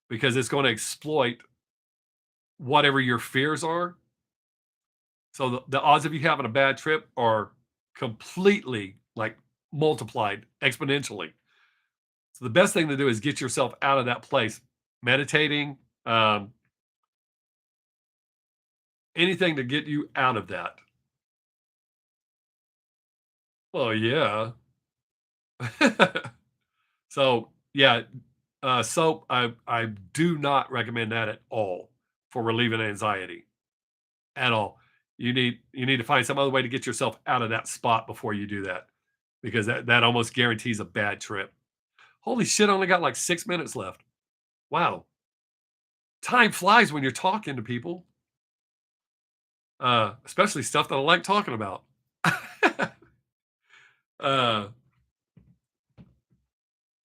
S1: because it's going to exploit whatever your fears are. So the odds of you having a bad trip are completely like multiplied exponentially. So the best thing to do is get yourself out of that place, meditating, um, anything to get you out of that. Well, yeah. So yeah, soap. I do not recommend that at all for relieving anxiety at all. You need to find some other way to get yourself out of that spot before you do that because that almost guarantees a bad trip. Holy shit! I only got like 6 minutes left. Wow, time flies when you're talking to people, especially stuff that I like talking about. uh,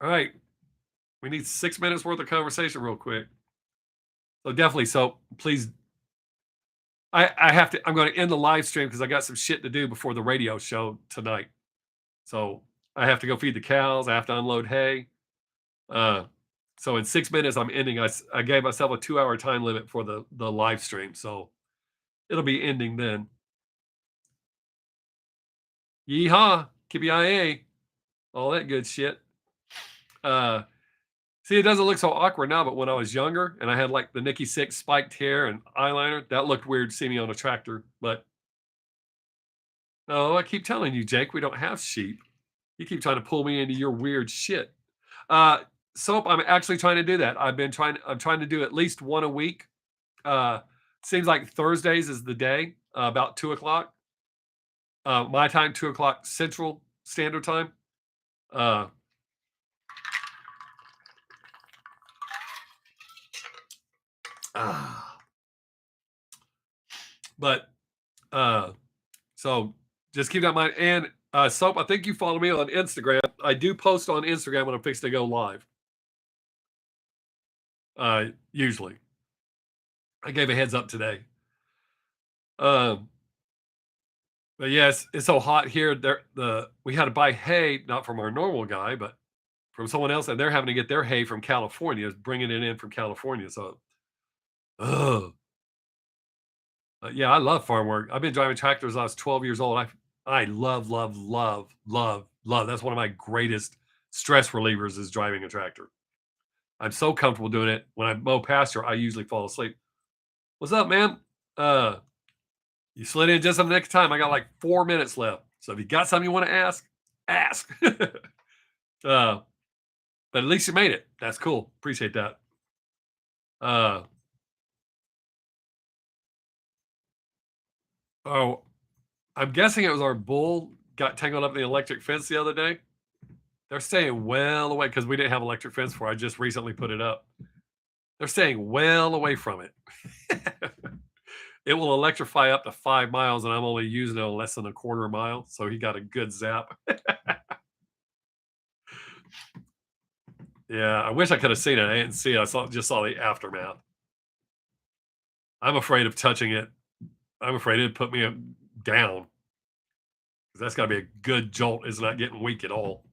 S1: all right, we need 6 minutes worth of conversation real quick. So definitely. So please, I have to. I'm going to end the live stream because I got some shit to do before the radio show tonight. So I have to go feed the cows. I have to unload hay. Uh, So in 6 minutes, I'm ending. I gave myself a 2 hour time limit for the live stream, so it'll be ending then. Yeehaw, kippie all that good shit. See, it doesn't look so awkward now, but when I was younger and I had like the Nikki Sixx spiked hair and eyeliner, that looked weird to see me on a tractor. But no, I keep telling you, Jake, we don't have sheep. You keep trying to pull me into your weird shit. Uh, Soap, I'm actually trying to do that. I'm trying to do at least one a week. Seems like Thursdays is the day, about 2 o'clock. My time, 2 o'clock Central Standard Time. Uh, ah, but so just keep that in mind. And Soap, I think you follow me on Instagram. I do post on Instagram when I'm fixing to go live. Usually, I gave a heads up today. Um, but yes, it's so hot here. We had to buy hay, not from our normal guy, but from someone else, and they're having to get their hay from California, bringing it in from California. So, ugh. Yeah, I love farm work. I've been driving tractors since I was 12 years old. I love, love, love, love, love. That's one of my greatest stress relievers is driving a tractor. I'm so comfortable doing it. When I mow pasture, I usually fall asleep. What's up, man? Uh, you slid in just on the next time. I got like 4 minutes left. So if you got something you want to ask, ask. But at least you made it. That's cool. Appreciate that. Uh, oh, I'm guessing it was our bull got tangled up in the electric fence the other day. They're staying well away because we didn't have electric fence before. I just recently put it up. They're staying well away from it. It will electrify up to 5 miles, and I'm only using it less than a quarter mile. So he got a good zap. Yeah, I wish I could have seen it. I didn't see it. Just saw the aftermath. I'm afraid of touching it. I'm afraid it'd put me down. That's got to be a good jolt. It's not getting weak at all.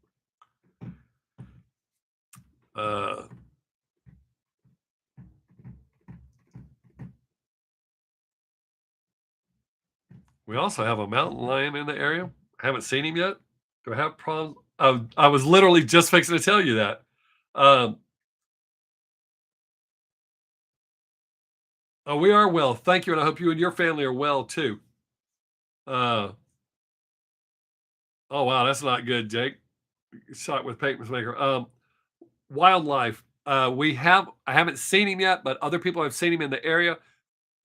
S1: We also have a mountain lion in the area. I haven't seen him yet. Do I have problems? I was literally just fixing to tell you that. Um, we are well. Thank you. And I hope you and your family are well too. Uh, oh, wow. That's not good, Jake. Shot with paper maker. Wildlife. I haven't seen him yet, but other people have seen him in the area.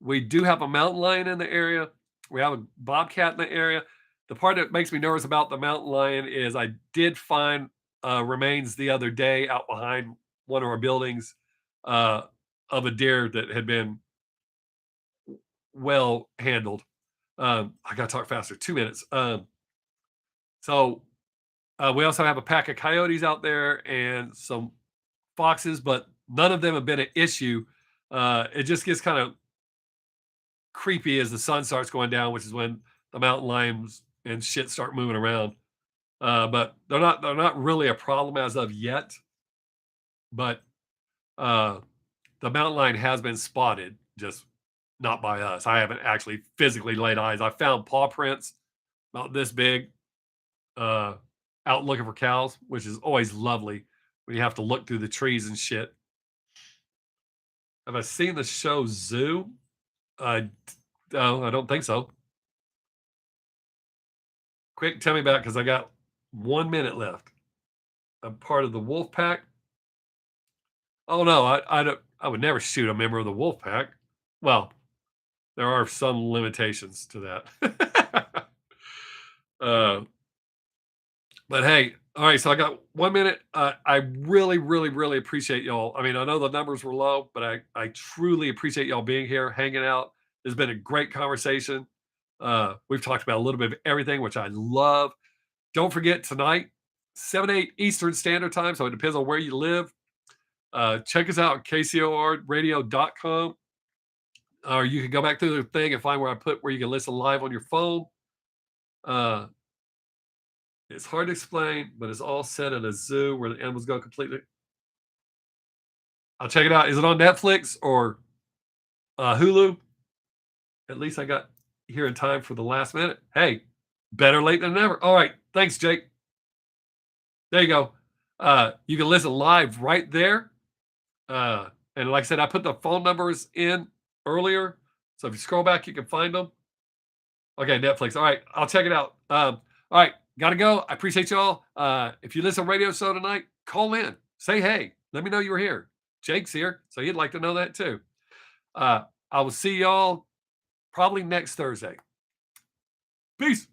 S1: We do have a mountain lion in the area. We have a bobcat in the area. The part that makes me nervous about the mountain lion is I did find remains the other day out behind one of our buildings uh, of a deer that had been well handled. I got to talk faster. 2 minutes. So we also have a pack of coyotes out there and some foxes, but none of them have been an issue. It just gets kind of creepy as the sun starts going down, which is when the mountain lions and shit start moving around. But they're not really a problem as of yet. But uh, the mountain lion has been spotted, just not by us. I haven't actually physically laid eyes. I found paw prints about this big uh, out looking for cows, which is always lovely when you have to look through the trees and shit. Have I seen the show Zoo? No, I don't think so. Quick, tell me about it because I got 1 minute left. I'm part of the wolf pack. Oh no, I don't. I would never shoot a member of the wolf pack. Well, there are some limitations to that. uh, but hey, all right. So I got 1 minute. I really, really, really appreciate y'all. I mean, I know the numbers were low, but I truly appreciate y'all being here, hanging out. It's been a great conversation. We've talked about a little bit of everything, which I love. Don't forget tonight, 7, 8 Eastern Standard Time. So it depends on where you live. Check us out at kcorradio.com. Or you can go back through the thing and find where I put where you can listen live on your phone. Uh, it's hard to explain, but it's all set at a zoo where the animals go completely. I'll check it out. Is it on Netflix or Hulu? At least I got here in time for the last minute. Hey, better late than never. All right. Thanks, Jake. There you go. You can listen live right there. And like I said, I put the phone numbers in earlier. So if you scroll back, you can find them. Okay, Netflix. All right, I'll check it out. All right, gotta go. I appreciate y'all. If you listen to radio show tonight, call in. Say hey. Let me know you were here. Jake's here, so he'd like to know that too. I will see y'all probably next Thursday. Peace.